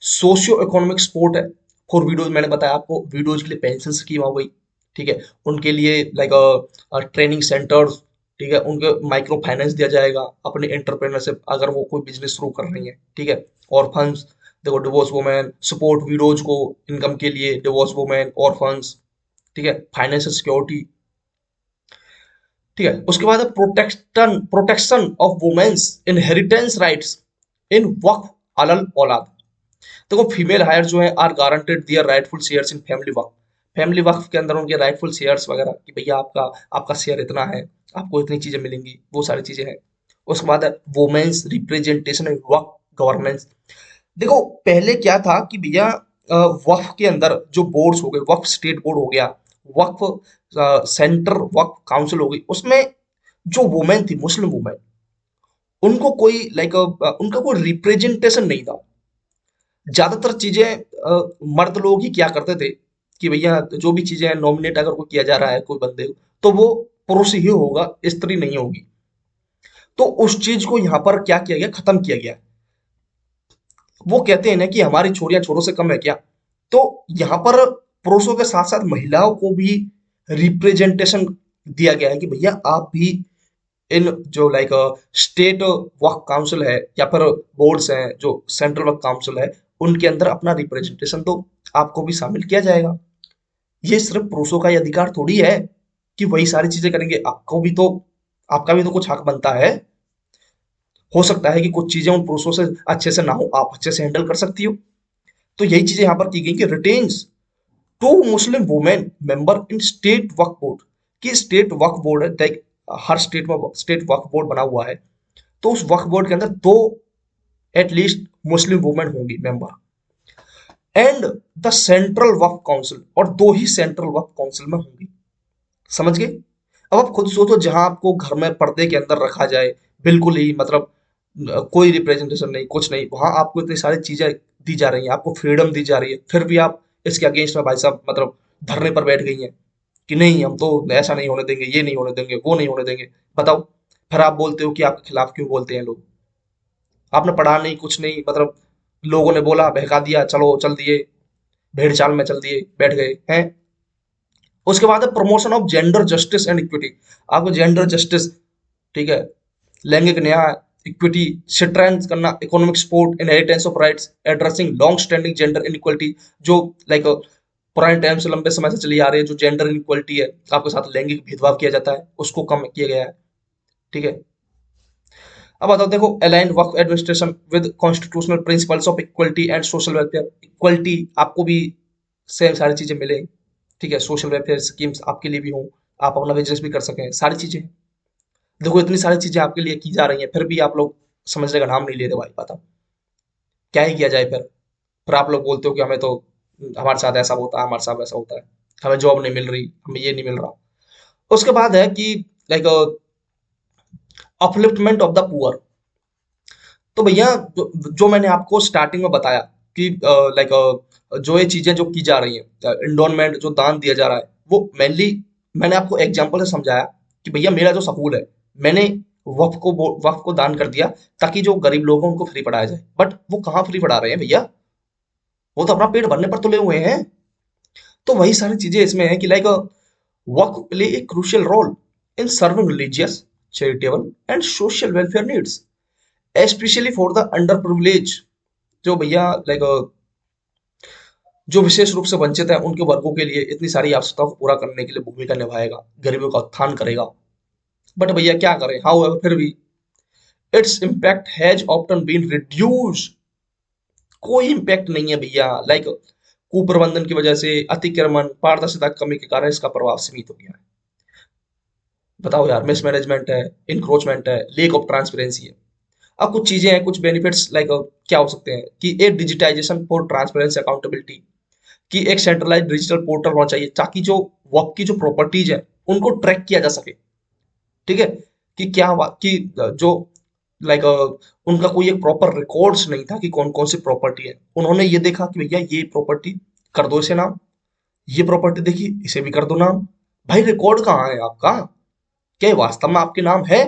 सोशियो इकोनॉमिक सपोर्ट है फॉर विडोज, मैंने बताया आपको विडोज के लिए पेंशन स्कीम हो गई। ठीक है, उनके लिए लाइक ट्रेनिंग सेंटर्स, ठीक है, उनको माइक्रो फाइनेंस दिया जाएगा अपने एंटरप्रेन्योरशिप, अगर वो कोई बिजनेस शुरू कर रही है। ठीक है, ऑर्फन्स, देखो डिवोर्स वुमेन सपोर्ट विडोज को इनकम के लिए, डिवोर्स वुमेन, ऑर्फन्स। ठीक है, फाइनेंशियल सिक्योरिटी। ठीक है, उसके बाद है protection protection of women's inheritance rights in Waqf अलल औलाद। देखो फीमेल हायर जो है are guaranteed their rightful shares in family Waqf, family Waqf के अंदर उनके राइटफुल शेयर्स वगैरह, कि भैया आपका आपका शेयर इतना है, आपको इतनी चीजें मिलेंगी, वो सारी चीजें हैं। उसके बाद है women's representation in Waqf governance. देखो पहले क्या था कि भैया वक्फ के अंदर जो बोर्ड्स हो गए, वक्फ स्टेट बोर्ड हो गया, वक्फ सेंटर वक्फ काउंसिल हो गई, उसमें जो वुमेन थी, मुस्लिम वुमेन, उनको कोई लाइक उनका कोई रिप्रेजेंटेशन नहीं था। ज्यादातर चीजें मर्द लोग ही क्या करते थे, कि भैया जो भी चीजें नॉमिनेट अगर कोई किया जा रहा है कोई बंदे को, तो वो पुरुष ही होगा, स्त्री नहीं होगी। तो उस चीज को यहाँ पर क्या किया गया, खत्म किया गया। वो कहते हैं ना कि हमारी छोरियां छोरों से कम है क्या, तो यहाँ पर पुरुषों के साथ साथ महिलाओं को भी रिप्रेजेंटेशन दिया गया है, कि भैया आप भी इन जो लाइक स्टेट वर्क काउंसिल है, या फिर बोर्ड्स हैं जो सेंट्रल वर्क काउंसिल है, उनके अंदर अपना रिप्रेजेंटेशन तो आपको भी शामिल किया जाएगा। ये सिर्फ पुरुषों का ही अधिकार थोड़ी है कि वही सारी चीजें करेंगे, आपको भी तो, आपका भी तो कुछ हक बनता है। हो सकता है कि कुछ चीजें उन पुरुषों से अच्छे से ना हो, आप अच्छे से हैंडल कर सकती हो। तो यही चीजें यहाँ पर की गई कि रिटेन्स two Muslim women member in state Waqf board, कि स्टेट वक्फ बोर्ड है, लाइक हर स्टेट में स्टेट वक्फ बोर्ड बना हुआ है, तो उस वक्फ बोर्ड के अंदर दो एटलीस्ट मुस्लिम वुमेन होंगी member, and the central Waqf council, और दो ही सेंट्रल वक्फ काउंसिल में होंगी। समझ गए? अब आप खुद सोचो, जहां आपको घर में पर्दे के अंदर रखा जाए, बिल्कुल ही मतलब कोई रिप्रेजेंटेशन नहीं, कुछ नहीं, वहां आपको इतनी सारी चीजें दी जा रही हैं, आपको फ्रीडम दी जा रही है, फिर भी आप इसके अगेंस्ट में भाई साहब मतलब धरने पर बैठ गई हैं, कि नहीं हम तो ऐसा नहीं होने देंगे, ये नहीं होने देंगे, वो नहीं होने देंगे। बताओ, फिर आप बोलते हो कि आपके खिलाफ क्यों बोलते हैं लोग? आपने पढ़ा नहीं, कुछ नहीं, मतलब लोगों ने बोला, बहका दिया, चलो चल दिए, भेड़ चाल में चल दिए, बैठ गए हैं। उसके बाद है promotion of gender justice and equity. आपको जेंडर जस्टिस, ठीक है, लैंगिक न्याय, इक्विटी, स्ट्रेंथ करना, economic support, inheritance of rights, addressing long standing gender inequality, जो लाइक पुराने टाइम से लंबे समय से चली आ रही है, जो जेंडर इनइक्वालिटी है, आपके साथ लैंगिक भेदभाव किया जाता है, उसको कम किया गया है। ठीक है। अब बताओ, देखो align work administration with constitutional principles of equality and social welfare, equality आपको भी सेम सारी चीजें मिले। ठीक है, सोशल वेलफेयर स्कीम्स आपके लिए भी हो, आप अपना बिजनेस भी कर सकें, सारी चीजें। देखो इतनी सारी चीजें आपके लिए की जा रही हैं, फिर भी आप लोग समझने का नाम नहीं ले रहे भाई, बताओ क्या ही किया जाए फिर? फिर आप लोग बोलते हो कि हमें तो हमारे साथ ऐसा होता है, हमारे साथ वैसा होता है, हमें जॉब नहीं मिल रही, हमें ये नहीं मिल रहा। उसके बाद है कि like upliftment of the poor. तो भैया जो मैंने आपको स्टार्टिंग में बताया कि लाइक जो ये चीजें जो की जा रही हैं, इंडोनमेंट जो दान दिया जा रहा है, वो मेनली मैंने आपको एग्जांपल से समझाया कि भैया मेरा जो स्कूल है, मैंने वक्फ को दान कर दिया ताकि जो गरीब लोग हैं उनको फ्री पढ़ाया जाए। बट वो कहाँ फ्री पढ़ा रहे हैं भैया, वो तो अपना पेट भरने पर तुले हुए हैं। तो वही सारी चीजें इसमें है कि like Waqf play a crucial role in serving religious, charitable and social welfare needs, especially for the under privilege. जो भैया लाइक जो विशेष रूप से वंचित है उनके वर्गों के लिए इतनी सारी आवश्यकताओं को पूरा करने के लिए भूमिका निभाएगा, गरीबों का उत्थान करेगा। बट भैया क्या करें, हाउ फिर भी its impact has often been reduce. कोई इम्पैक्ट नहीं है भैया, लाइक कुप्रबंधन की वजह से, अतिक्रमण, पारदर्शिता की कमी के कारण इसका प्रभाव सीमित हो गया है। बताओ यार, मिसमैनेजमेंट है, इंक्रोचमेंट है, लेक ऑफ ट्रांसपेरेंसी है। अब कुछ चीजें हैं, कुछ बेनिफिट्स लाइक क्या हो सकते हैं कि ए डिजिटाइजेशन फॉर ट्रांसपेरेंसी अकाउंटेबिलिटी, कि एक सेंट्रलाइज्ड डिजिटल पोर्टल होना चाहिए ताकि जो वर्क की जो प्रॉपर्टीज है उनको ट्रैक किया जा सके। ठीक है, कि क्या कि जो लाइक उनका कोई एक प्रॉपर रिकॉर्ड्स नहीं था कि कौन कौन सी प्रॉपर्टी है। उन्होंने ये देखा कि भैया ये प्रॉपर्टी कर दो इसे नाम, ये प्रॉपर्टी देखी इसे भी कर दो नाम। भाई रिकॉर्ड कहाँ है आपका, क्या ये वास्तव में आपके नाम है?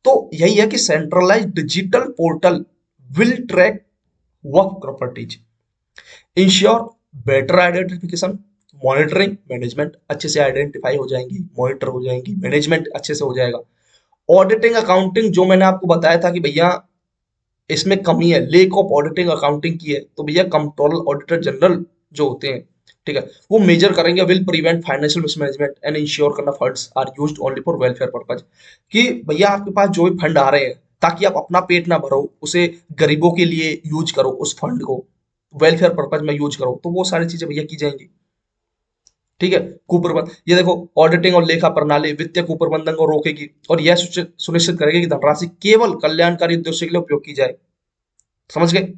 तो यही है कि centralised digital portal will track work properties, ensure better identification, monitoring, management अच्छे से आइडेंटिफाई हो जाएंगी, मॉनिटर हो जाएंगी, मैनेजमेंट अच्छे से हो जाएगा। ऑडिटिंग अकाउंटिंग जो मैंने आपको बताया था कि भैया इसमें कमी है, लेक ऑफ ऑडिटिंग अकाउंटिंग की है, तो भैया कंट्रोलर ऑडिटर जनरल जो होते हैं, ठीक है, वो मेजर करेंगे, will prevent financial mismanagement and ensure करना funds are used only for welfare purpose. कि भैया आपके पास जो भी फंड आ रहे हैं, ताकि आप अपना पेट ना भरो, उसे गरीबों के लिए यूज करो, उस फंड को वेलफेयर पर्पज में यूज करो, तो वो सारी चीजें भैया की जाएंगी। ठीक है, कुप्रबंधन, ये देखो, ऑडिटिंग और लेखा प्रणाली वित्तीय कुप्रबंधन को रोकेगी और यह सुनिश्चित करेगी कि धनराशि केवल कल्याणकारी उद्देश्य के लिए उपयोग की जाए। समझ गए?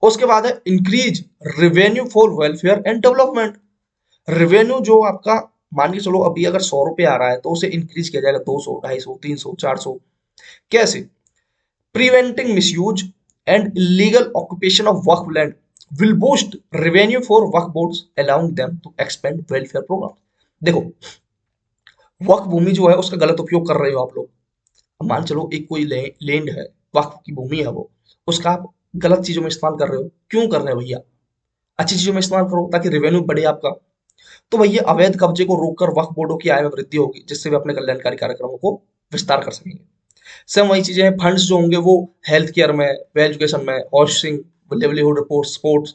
उसके बाद है increase revenue for welfare and development. Revenue जो आपका, मान के चलो अभी अगर 100 रुपए आ रहा है तो उसे इंक्रीज किया जाएगा 200, 250, 300, 400। कैसे? Preventing misuse and illegal occupation of Waqf land will boost revenue for Waqf boards allowing them to expand welfare programme. देखो, वक्फ भूमि जो है उसका गलत उपयोग कर रहे हो आप लोग। अब मान चलो एक कोई लैंड है, वक्फ की भूमि है वो, उसका आप गलत चीजों में इस्तेमाल कर रहे हो। क्यों कर रहे हो भैया? अच्छी चीजों में इस्तेमाल करो ताकि रेवेन्यू बढ़े आपका। तो भैया अवैध कब्जे को रोककर वक्फ बोर्डों की आय में वृद्धि होगी, जिससे वे अपने कल्याणकारी कार्यक्रमों को विस्तार कर सकेंगे। सेम वही चीजें हैं, फंड्स जो होंगे वो हेल्थ केयर में, एजुकेशन में, housing, livelihood report, sports,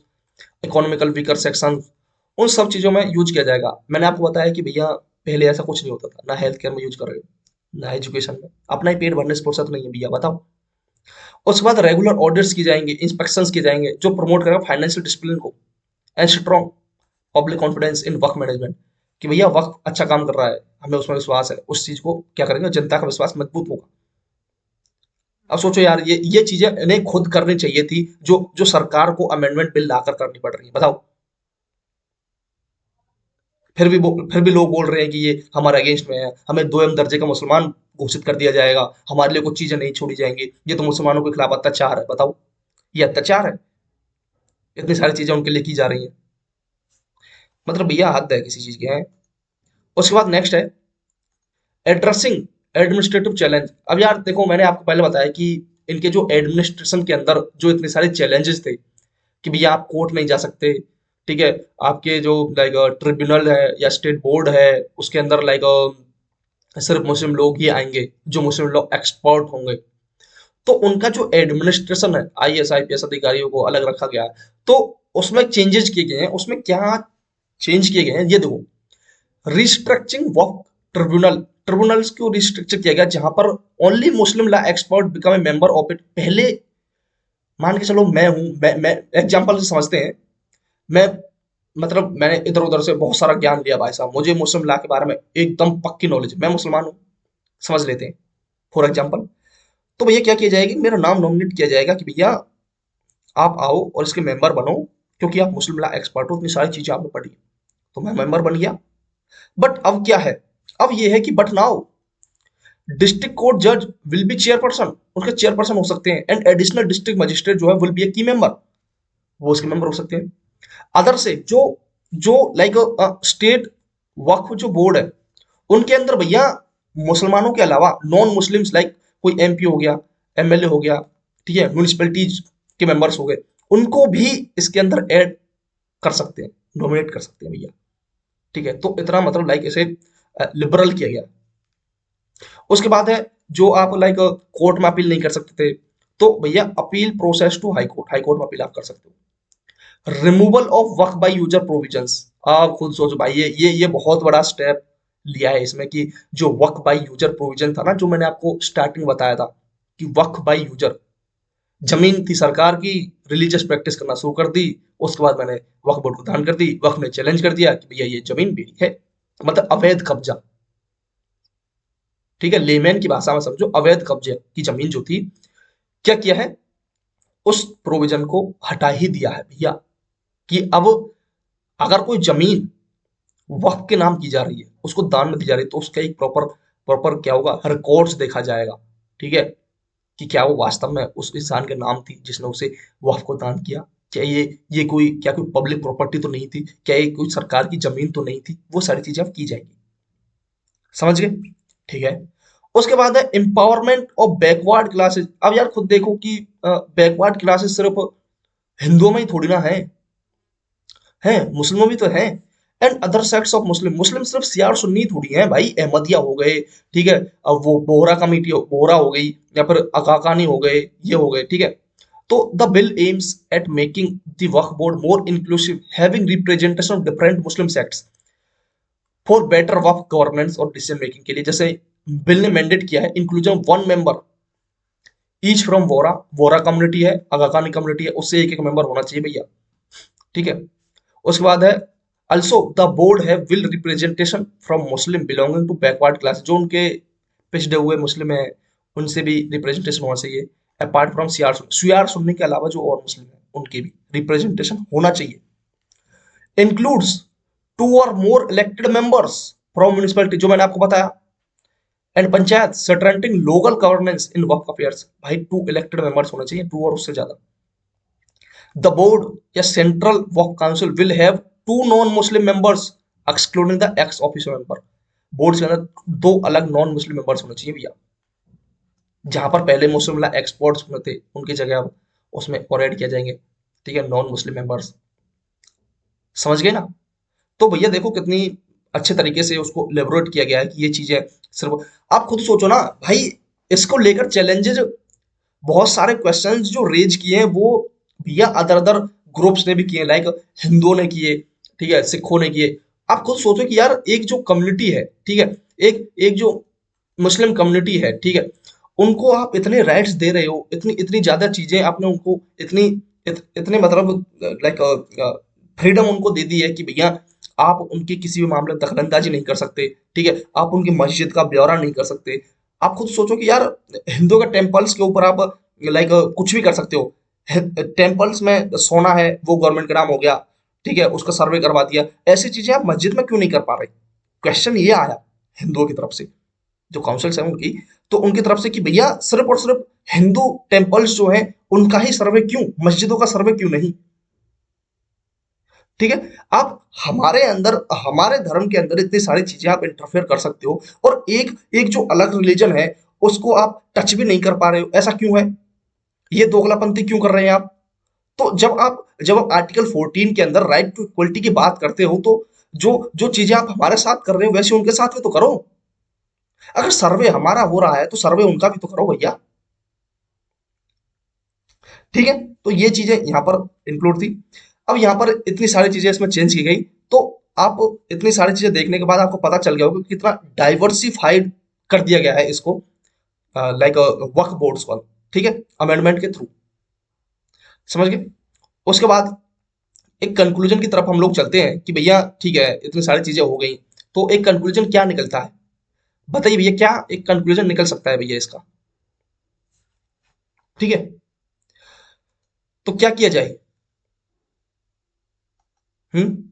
economical weaker section, उन सब चीजों में यूज किया जाएगा। मैंने आपको बताया कि भैया पहले ऐसा कुछ नहीं होता था, ना हेल्थ केयर में यूज कर रहे हो, ना एजुकेशन में। अपना ही पेट भरने से फुर्सत नहीं है भैया, बताओ। उसके बाद रेगुलर ऑडिट्स की जाएंगे, इंस्पेक्शंस की जाएंगे, जो प्रमोट करेगा फाइनेंशियल डिसिप्लिन को and strong public confidence in work management. कि भैया वर्क अच्छा काम कर रहा है, हमें उसमें विश्वास है, उस चीज को क्या करेंगे, जनता का विश्वास मजबूत होगा। अब सोचो यार, ये चीजें इन्हें खुद करनी चाहिए थी, जो जो सरकार को अमेंडमेंट बिल लाकर करनी पड़ रही है, बताओ। फिर भी लोग बोल रहे हैं कि ये हमारे अगेंस्ट में है, हमें दो एम दर्जे का मुसलमान घोषित कर दिया जाएगा, हमारे लिए कुछ चीजें नहीं छोड़ी जाएंगी, ये तो मुसलमानों के खिलाफ अत्याचार है। बताओ, ये अत्याचार है? इतनी सारी चीजें उनके लिए की जा रही हैं, मतलब भैया हद है किसी चीज के हैं। उसके बाद नेक्स्ट है एड्रेसिंग एडमिनिस्ट्रेटिव चैलेंज। अब यार देखो, मैंने आपको पहले बताया कि इनके जो एडमिनिस्ट्रेशन के अंदर जो इतने सारे चैलेंजेस थे कि भैया आप कोर्ट नहीं जा सकते, ठीक है, आपके जो लाइक ट्रिब्यूनल है या स्टेट बोर्ड है, उसके अंदर लाइक सिर्फ मुस्लिम लोग ही आएंगे, जो मुस्लिम लोग एक्सपर्ट होंगे। तो उनका जो एडमिनिस्ट्रेशन है, आईएएस आईपीएस अधिकारियों को अलग रखा गया है। तो उसमें चेंजेस किए गए हैं, उसमें क्या चेंज किए गए हैं ये देखो। रिस्ट्रक्चरिंग वर्क ट्रिब्यूनल, ट्रिब्यूनल्स को रिस्ट्रक्चर किया गया जहां पर only Muslim law expert become a member of it. पहले मान के चलो मैं हूं, मैं एग्जांपल से समझते हैं, मैं मतलब मैंने इधर उधर से बहुत सारा ज्ञान लिया भाई साहब, मुझे मुस्लिम लॉ के बारे में एकदम पक्की नॉलेज है, मैं मुसलमान हूँ, समझ लेते हैं फॉर एग्जाम्पल। तो भैया क्या किया जाएगा, मेरा नाम नॉमिनेट किया जाएगा कि भैया आप आओ और इसके मेंबर बनो, क्योंकि आप मुस्लिम लॉ एक्सपर्ट हो, इतनी सारी चीजें आपने पढ़ी। तो मैं मेंबर बन गया। बट अब क्या है, अब ये है कि बट नाउ डिस्ट्रिक्ट कोर्ट जज विल बी चेयरपर्सन, उसके चेयरपर्सन हो सकते हैं, एंड एडिशनल डिस्ट्रिक्ट मजिस्ट्रेट जो है विल बी ए की मेंबर, वो उसके मेंबर हो सकते हैं। अदर से जो जो लाइक स्टेट वक्फ जो बोर्ड है, उनके अंदर भैया मुसलमानों के अलावा नॉन मुस्लिम्स लाइक कोई एमपी हो गया, एमएलए हो गया, ठीक है, म्यूनिसिपैलिटीज के मेंबर्स हो गए, उनको भी इसके अंदर ऐड कर सकते हैं, नॉमिनेट कर सकते हैं भैया। ठीक है, तो इतना मतलब लाइक इसे लिबरल किया गया। उसके बाद है जो आप लाइक कोर्ट में अपील नहीं कर सकते थे, तो भैया appeal process to high court, high court में अपील आप कर सकते हो। Removal of Waqf by user provisions, आप खुद सोचो भाई, ये बहुत बड़ा स्टेप लिया है इसमें कि जो वक्फ बाय यूजर प्रोविजन था ना, जो मैंने आपको स्टार्टिंग बताया था कि वक्फ बाय यूजर, जमीन थी सरकार की, रिलीजियस प्रैक्टिस करना शुरू कर दी, उसके बाद मैंने वक्फ बोर्ड को दान कर दी, वक्फ ने चैलेंज कर दिया कि भैया ये जमीन मेरी है, मतलब अवैध कब्जा। ठीक है, लेमैन की भाषा में समझो, अवैध कब्जे की जमीन जो थी, क्या किया है, उस प्रोविजन को हटा ही दिया है भैया, कि अब अगर कोई जमीन वक्फ के नाम की जा रही है, उसको दान में दी जा रही है, तो उसका एक प्रॉपर प्रॉपर क्या होगा, रिकॉर्ड्स देखा जाएगा। ठीक है, कि क्या वो वास्तव में उस इंसान के नाम थी जिसने उसे वक्फ को दान किया, क्या ये कोई क्या कोई पब्लिक प्रॉपर्टी तो नहीं थी, क्या ये कोई सरकार की जमीन तो नहीं थी, वो सारी चीजें अब की जाएंगी। समझ गए? ठीक है। उसके बाद है एम्पावरमेंट ऑफ बैकवर्ड क्लासेस। अब यार खुद देखो कि बैकवर्ड क्लासेस सिर्फ हिंदुओं में ही थोड़ी ना है मुस्लिमों भी तो है। And other sects of Muslim, Muslim सिर्फ शिया और सुन्नी थोड़ी है भाई, अहमदिया हो गए, ठीक है, अब वो बोहरा कमेटी बोहरा हो गई, या फिर अकाकानी हो गए, ये हो गए, ठीक है। तो the bill aims at making the Waqf board more inclusive, having representation of different Muslim sects for better Waqf governance और डिसीजन मेकिंग के लिए। जैसे बिल ने मैंडेट किया है inclusion one member each from Vora, Vora community है, अगाकानी कम्युनिटी है, उससे एक एक मेंबर होना चाहिए भैया। ठीक है। उसके बाद है also द बोर्ड है will representation from Muslim belonging to backward class, जो उनके पिछड़े हुए मुस्लिम है, उनसे भी रिप्रेजेंटेशन होना चाहिए। अपार्ट फ्रॉम सीआर सुन्नी के अलावा जो और मुस्लिम है उनके भी रिप्रेजेंटेशन होना चाहिए। इंक्लूड्स टू और more elected members from municipality, जो मैंने आपको बताया, and panchayat strengthening local governance in Waqf affairs. भाई टू इलेक्टेड मेंबर्स होने चाहिए, टू और उससे ज्यादा। द बोर्ड या central Waqf council will have two non Muslim members excluding the ex officio member. Board के अंदर दो अलग नॉन मुस्लिम मेंबर्स होने चाहिए भैया। जहां पर पहले मुस्लिम ला एक्सपर्ट्स में थे, उनकी जगह अब उसमें और ऐड किया जाएंगे, ठीक है, नॉन मुस्लिम मेंबर्स। समझ गए ना? तो भैया देखो कितनी अच्छे तरीके से उसको लेबोरेट किया गया है कि ये चीजें सिर्फ, आप खुद सोचो ना भाई, इसको लेकर चैलेंजेस, बहुत सारे क्वेश्चंस जो रेज किए हैं वो भैया अदर अदर ग्रुप्स ने भी किए, लाइक हिंदुओं ने किए, ठीक है, सिखों ने किए। आप खुद सोचो कि यार एक जो कम्युनिटी है, ठीक है, एक एक जो मुस्लिम कम्युनिटी है, ठीक है, उनको आप इतने राइट्स दे रहे हो, इतनी इतनी ज्यादा चीजें आपने उनको इतने मतलब लाइक फ्रीडम उनको दे दी है कि भैया आप उनके किसी भी मामले में दखलंदाजी नहीं कर सकते, ठीक है, आप उनकी मस्जिद का ब्यौरा नहीं कर सकते। आप खुद सोचो कि यार हिंदुओं के टेम्पल्स के ऊपर आप लाइक कुछ भी कर सकते हो। टेम्पल्स में सोना है, वो गवर्नमेंट का नाम हो गया, ठीक है, उसका सर्वे करवा दिया, ऐसी चीजें आप मस्जिद में क्यों नहीं कर पा रहे? क्वेश्चन ये आया हिंदुओं की तरफ से, जो काउंसिल्स है उनकी, तो उनकी तरफ से कि भैया सिर्फ और सिर्फ हिंदू टेम्पल्स जो हैं उनका ही सर्वे क्यों, मस्जिदों का सर्वे क्यों नहीं? ठीक है। आप हमारे अंदर, हमारे धर्म के अंदर इतनी सारी चीजें आप इंटरफेयर कर सकते हो, और एक एक जो अलग रिलीजन है उसको आप टच भी नहीं कर पा रहे हो, ऐसा क्यों है? ये दोगलापंथी क्यों कर रहे हैं आप? तो जब आप आर्टिकल 14 के अंदर राइट टू इक्वलिटी की बात करते हो, तो जो जो चीजें आप हमारे साथ कर रहे हो वैसे उनके साथ भी तो करो। अगर सर्वे हमारा हो रहा है तो सर्वे उनका भी तो करो भैया। ठीक है, तो ये चीजें यहाँ पर इंक्लूड थी। अब यहाँ पर इतनी सारी चीजें इसमें चेंज की गई, तो आप इतनी सारी चीजें देखने के बाद आपको पता चल गया होगा कि कितना डाइवर्सिफाइड कर दिया गया है इसको, लाइक वक्फ बोर्ड्स को, ठीक है, अमेंडमेंट के थ्रू। समझ गए? उसके बाद एक कंक्लूजन की तरफ हम लोग चलते हैं कि भैया ठीक है, इतनी सारी चीजें हो गई, तो एक कंक्लूजन क्या निकलता है? बताइए भैया, क्या एक कंक्लूजन निकल सकता है भैया इसका? ठीक है, तो क्या किया जाए? हम्म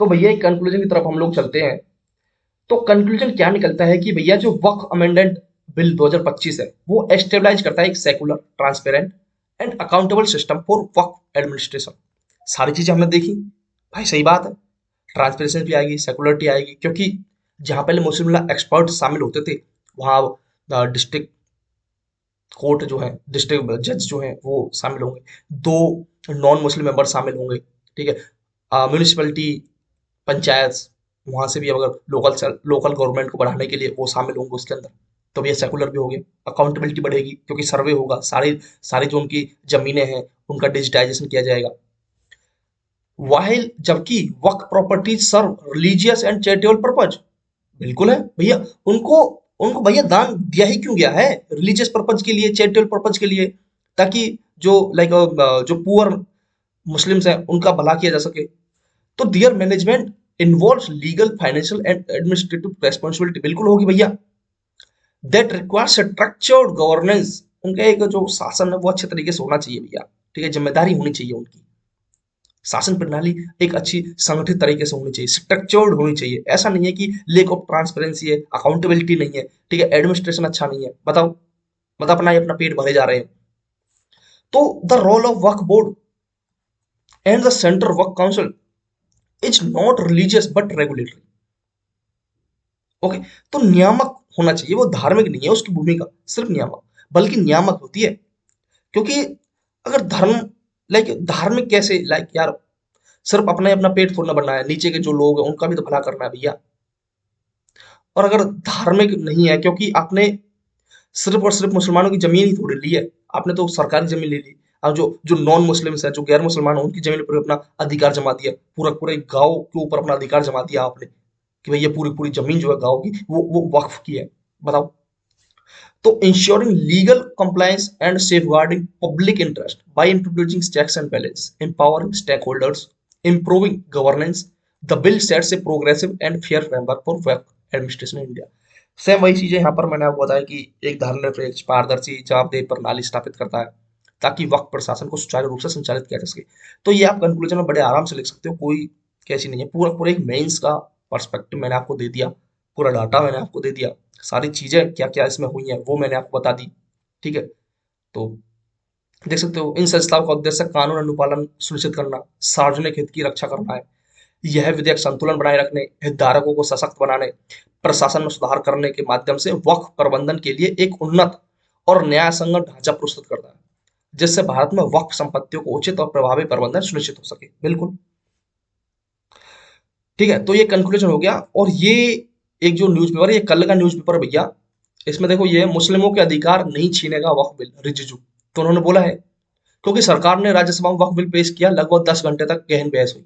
तो भैया एक कंक्लूजन की तरफ हम लोग चलते हैं। तो कंक्लूजन क्या निकलता है कि भैया जो वक्फ अमेंडमेंट बिल 2025 है वो एस्टेब्लाइज करता है एक secular, transparent and accountable system for Waqf administration. सारी चीजें हमने देखी, भाई सही बात है। ट्रांसपेरेंसी भी आएगी, सेकुलरिटी आएगी, क्योंकि जहां पहले मुस्लिम ला एक्सपर्ट शामिल होते थे वहां डिस्ट्रिक्ट कोर्ट जो है, डिस्ट्रिक्ट जज जो है वो शामिल होंगे, दो नॉन मुस्लिम मेंबर शामिल होंगे, ठीक है। म्यूनिसिपैलिटी, पंचायत, वहां से भी अगर लोकल लोकल गवर्नमेंट को बढ़ाने के लिए वो शामिल होंगे उसके अंदर, तो ये सेकुलर भी हो गया। अकाउंटेबिलिटी बढ़ेगी क्योंकि सर्वे होगा, सारी सारी जो उनकी जमीनें हैं उनका डिजिटाइजेशन किया जाएगा। वाहिल जबकि Waqf properties serve religious and charitable purpose, बिल्कुल है भैया। उनको उनको भैया दान दिया ही क्यों गया है? रिलीजियस पर्पज के लिए, चैरिटेबल पर्पज के लिए, ताकि जो लाइक जो पुअर मुस्लिम्स हैं उनका भला किया जा सके। तो their management involves legal, financial and administrative responsibility, बिल्कुल होगी भैया। दैट रिक्वायर्स स्ट्रक्चर्ड गवर्नेंस, उनका एक जो शासन है वो अच्छे तरीके से होना चाहिए भैया, ठीक है। जिम्मेदारी होनी चाहिए उनकी, शासन प्रणाली एक अच्छी संगठित तरीके से होनी चाहिए, स्ट्रक्चर्ड होनी चाहिए। ऐसा नहीं है कि लेक ऑफ ट्रांसपेरेंसी है, अकाउंटेबिलिटी नहीं है, ठीक है, एडमिनिस्ट्रेशन अच्छा नहीं है, बताओ, मतलब अपना ही अपना पेट भरे जा रहे हैं। तो the role of Waqf board and the centre Waqf council is not religious but regulatory. Okay, तो नियामक होना चाहिए, वो धार्मिक नहीं है उसकी भूमिका, सिर्फ नियामक, बल्कि नियामक होती है। क्योंकि अगर धर्म, लाइक धार्मिक कैसे, लाइक यार सिर्फ अपना ही अपना पेट थोड़ा ना भरना है, नीचे के जो लोग हैं उनका भी तो भला करना है भैया। और अगर धार्मिक नहीं है, क्योंकि आपने सिर्फ और सिर्फ मुसलमानों की जमीन ही थोड़ी ली है, आपने तो सरकारी जमीन ले ली। और जो जो नॉन मुस्लिम्स है, जो गैर मुसलमान है, उनकी जमीन पर अपना अधिकार जमा दिया, पूरा पूरे गांव के ऊपर अपना अधिकार जमा दिया आपने, कि भाई ये पूरी पूरी जमीन जो है गांव की वो वक्फ की है, बताओ। तो ensuring legal compliance and safeguarding public interest by introducing checks and balance, empowering stakeholders, improving governance, the bill sets a progressive and fair framework for wealth administration in India। Same वही चीजें यहाँ पर मैंने आपको बताया कि एक धर्मनिरपेक्ष, पारदर्शी, जवाबदेह प्रणाली स्थापित करता है ताकि वक्त प्रशासन को सुचारू रूप से संचालित किया जा सके। तो ये आप कंक्लूजन में बड़े आराम से लिख सकते हो, कोई कैसी नहीं है। पूरा पूरा एक मेंस का पर्सपेक्टिव मैंने आपको दे दिया, पूरा डाटा मैंने आपको दे दिया, सारी चीजें क्या क्या इसमें हुई हैं वो मैंने आपको बता दी, ठीक है। तो देख सकते हो इन संस्थाओं का उद्देश्य कानून अनुपालन सुनिश्चित करना, सार्वजनिक हित की रक्षा करना है। यह विधेयक संतुलन बनाए रखने, हितधारकों को सशक्त बनाने, प्रशासन में सुधार करने के माध्यम से वक्फ प्रबंधन के लिए एक उन्नत और न्याय संगत ढांचा प्रस्तुत करता है, जिससे भारत में वक्फ संपत्तियों को उचित और प्रभावी प्रबंधन सुनिश्चित हो सके, बिल्कुल। ठीक है, तो ये कंक्लूजन हो गया। और ये एक जो न्यूज़पेपर है, ये कल का न्यूज़पेपर भैया, इसमें देखो ये मुस्लिमों के अधिकार नहीं छीनेगा वक्फ बिल, रिजिजू, तो उन्होंने बोला है। क्योंकि सरकार ने राज्यसभा में वक्फ बिल पेश किया, लगभग 10 घंटे तक गहन बहस हुई।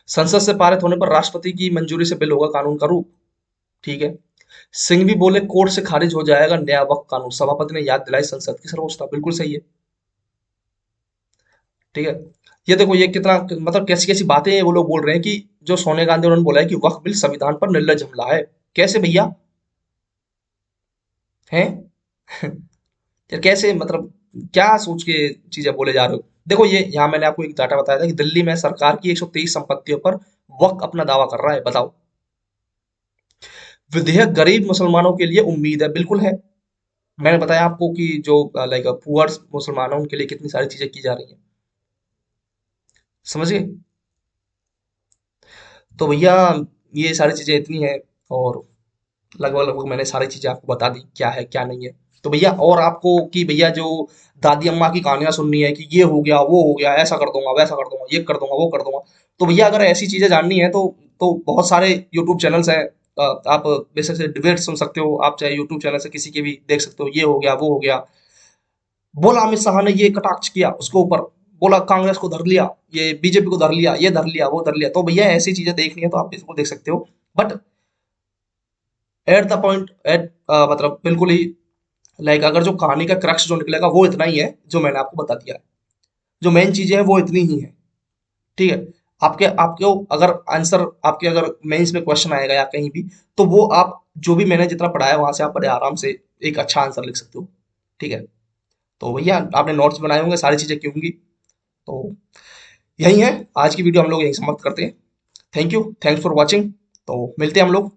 संसद से पारित होने पर राष्ट्रपति की मंजूरी से बिल होगा कानून का रूप, ठीक है। सिंघवी बोले कोर्ट से खारिज हो जाएगा नया वक्फ कानून, सभापति ने याद दिलाई संसद की सर्वोच्चता, बिल्कुल सही है, ठीक है। ये देखो ये कितना, मतलब कैसी कैसी बातें वो लोग बोल रहे हैं कि जो सोनिया गांधी उन्होंने बोला है कि वक्फ बिल संविधान पर निर्लज हमला है। कैसे भैया हैं? यार कैसे, मतलब क्या सोच के चीजें बोले जा रहे हो? देखो ये यहाँ मैंने आपको एक डाटा बताया था कि दिल्ली में सरकार की 123 संपत्तियों पर वक्फ अपना दावा कर रहा है, बताओ। विधेयक गरीब मुसलमानों के लिए उम्मीद है, बिल्कुल है। मैंने बताया आपको कि जो लाइक पुअर मुसलमान है उनके लिए कितनी सारी चीजें की जा रही हैं, समझ गए? तो भैया ये सारी चीजें इतनी हैं, और लगभग लगभग मैंने सारी चीजें आपको बता दी क्या है क्या नहीं है। तो भैया और आपको कि भैया जो दादी अम्मा की कहानियां सुननी है कि ये हो गया वो हो गया, ऐसा कर दूंगा वैसा कर दूंगा, ये कर दूंगा वो कर दूंगा, तो भैया अगर ऐसी चीजें जाननी है तो बहुत सारे यूट्यूब चैनल्स हैं। आप बेशक से डिबेट सुन सकते हो, आप चाहे यूट्यूब चैनल से किसी के भी देख सकते हो, ये हो गया वो हो गया, बोला अमित शाह ने ये कटाक्ष किया उसके ऊपर, बोला कांग्रेस को धर लिया, ये बीजेपी को धर लिया, ये धर लिया वो धर लिया, तो भैया ऐसी चीजें देखनी है तो आप बिल्कुल देख सकते हो। But at the point, at मतलब बिल्कुल ही लाइक अगर जो कहानी का क्रक्स जो निकलेगा वो इतना ही है जो मैंने आपको बता दिया है। जो मेन चीजें हैं वो इतनी ही है, ठीक है। आपके आपके अगर आंसर, आपके अगर मेंस में क्वेश्चन आएगा या कहीं भी, तो वो आप जो भी मैंने जितना पढ़ाया वहां से आप बड़े आराम से एक अच्छा आंसर लिख सकते हो। ठीक है। तो भैया आपने नोट्स बनाए होंगे, सारी चीज़ें की होंगी। तो यही है, आज की वीडियो हम लोग यहीं समाप्त करते हैं। Thank you, thanks for watching. तो मिलते हैं हम लोग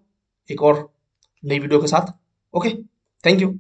एक और नई वीडियो के साथ। Okay, thank you.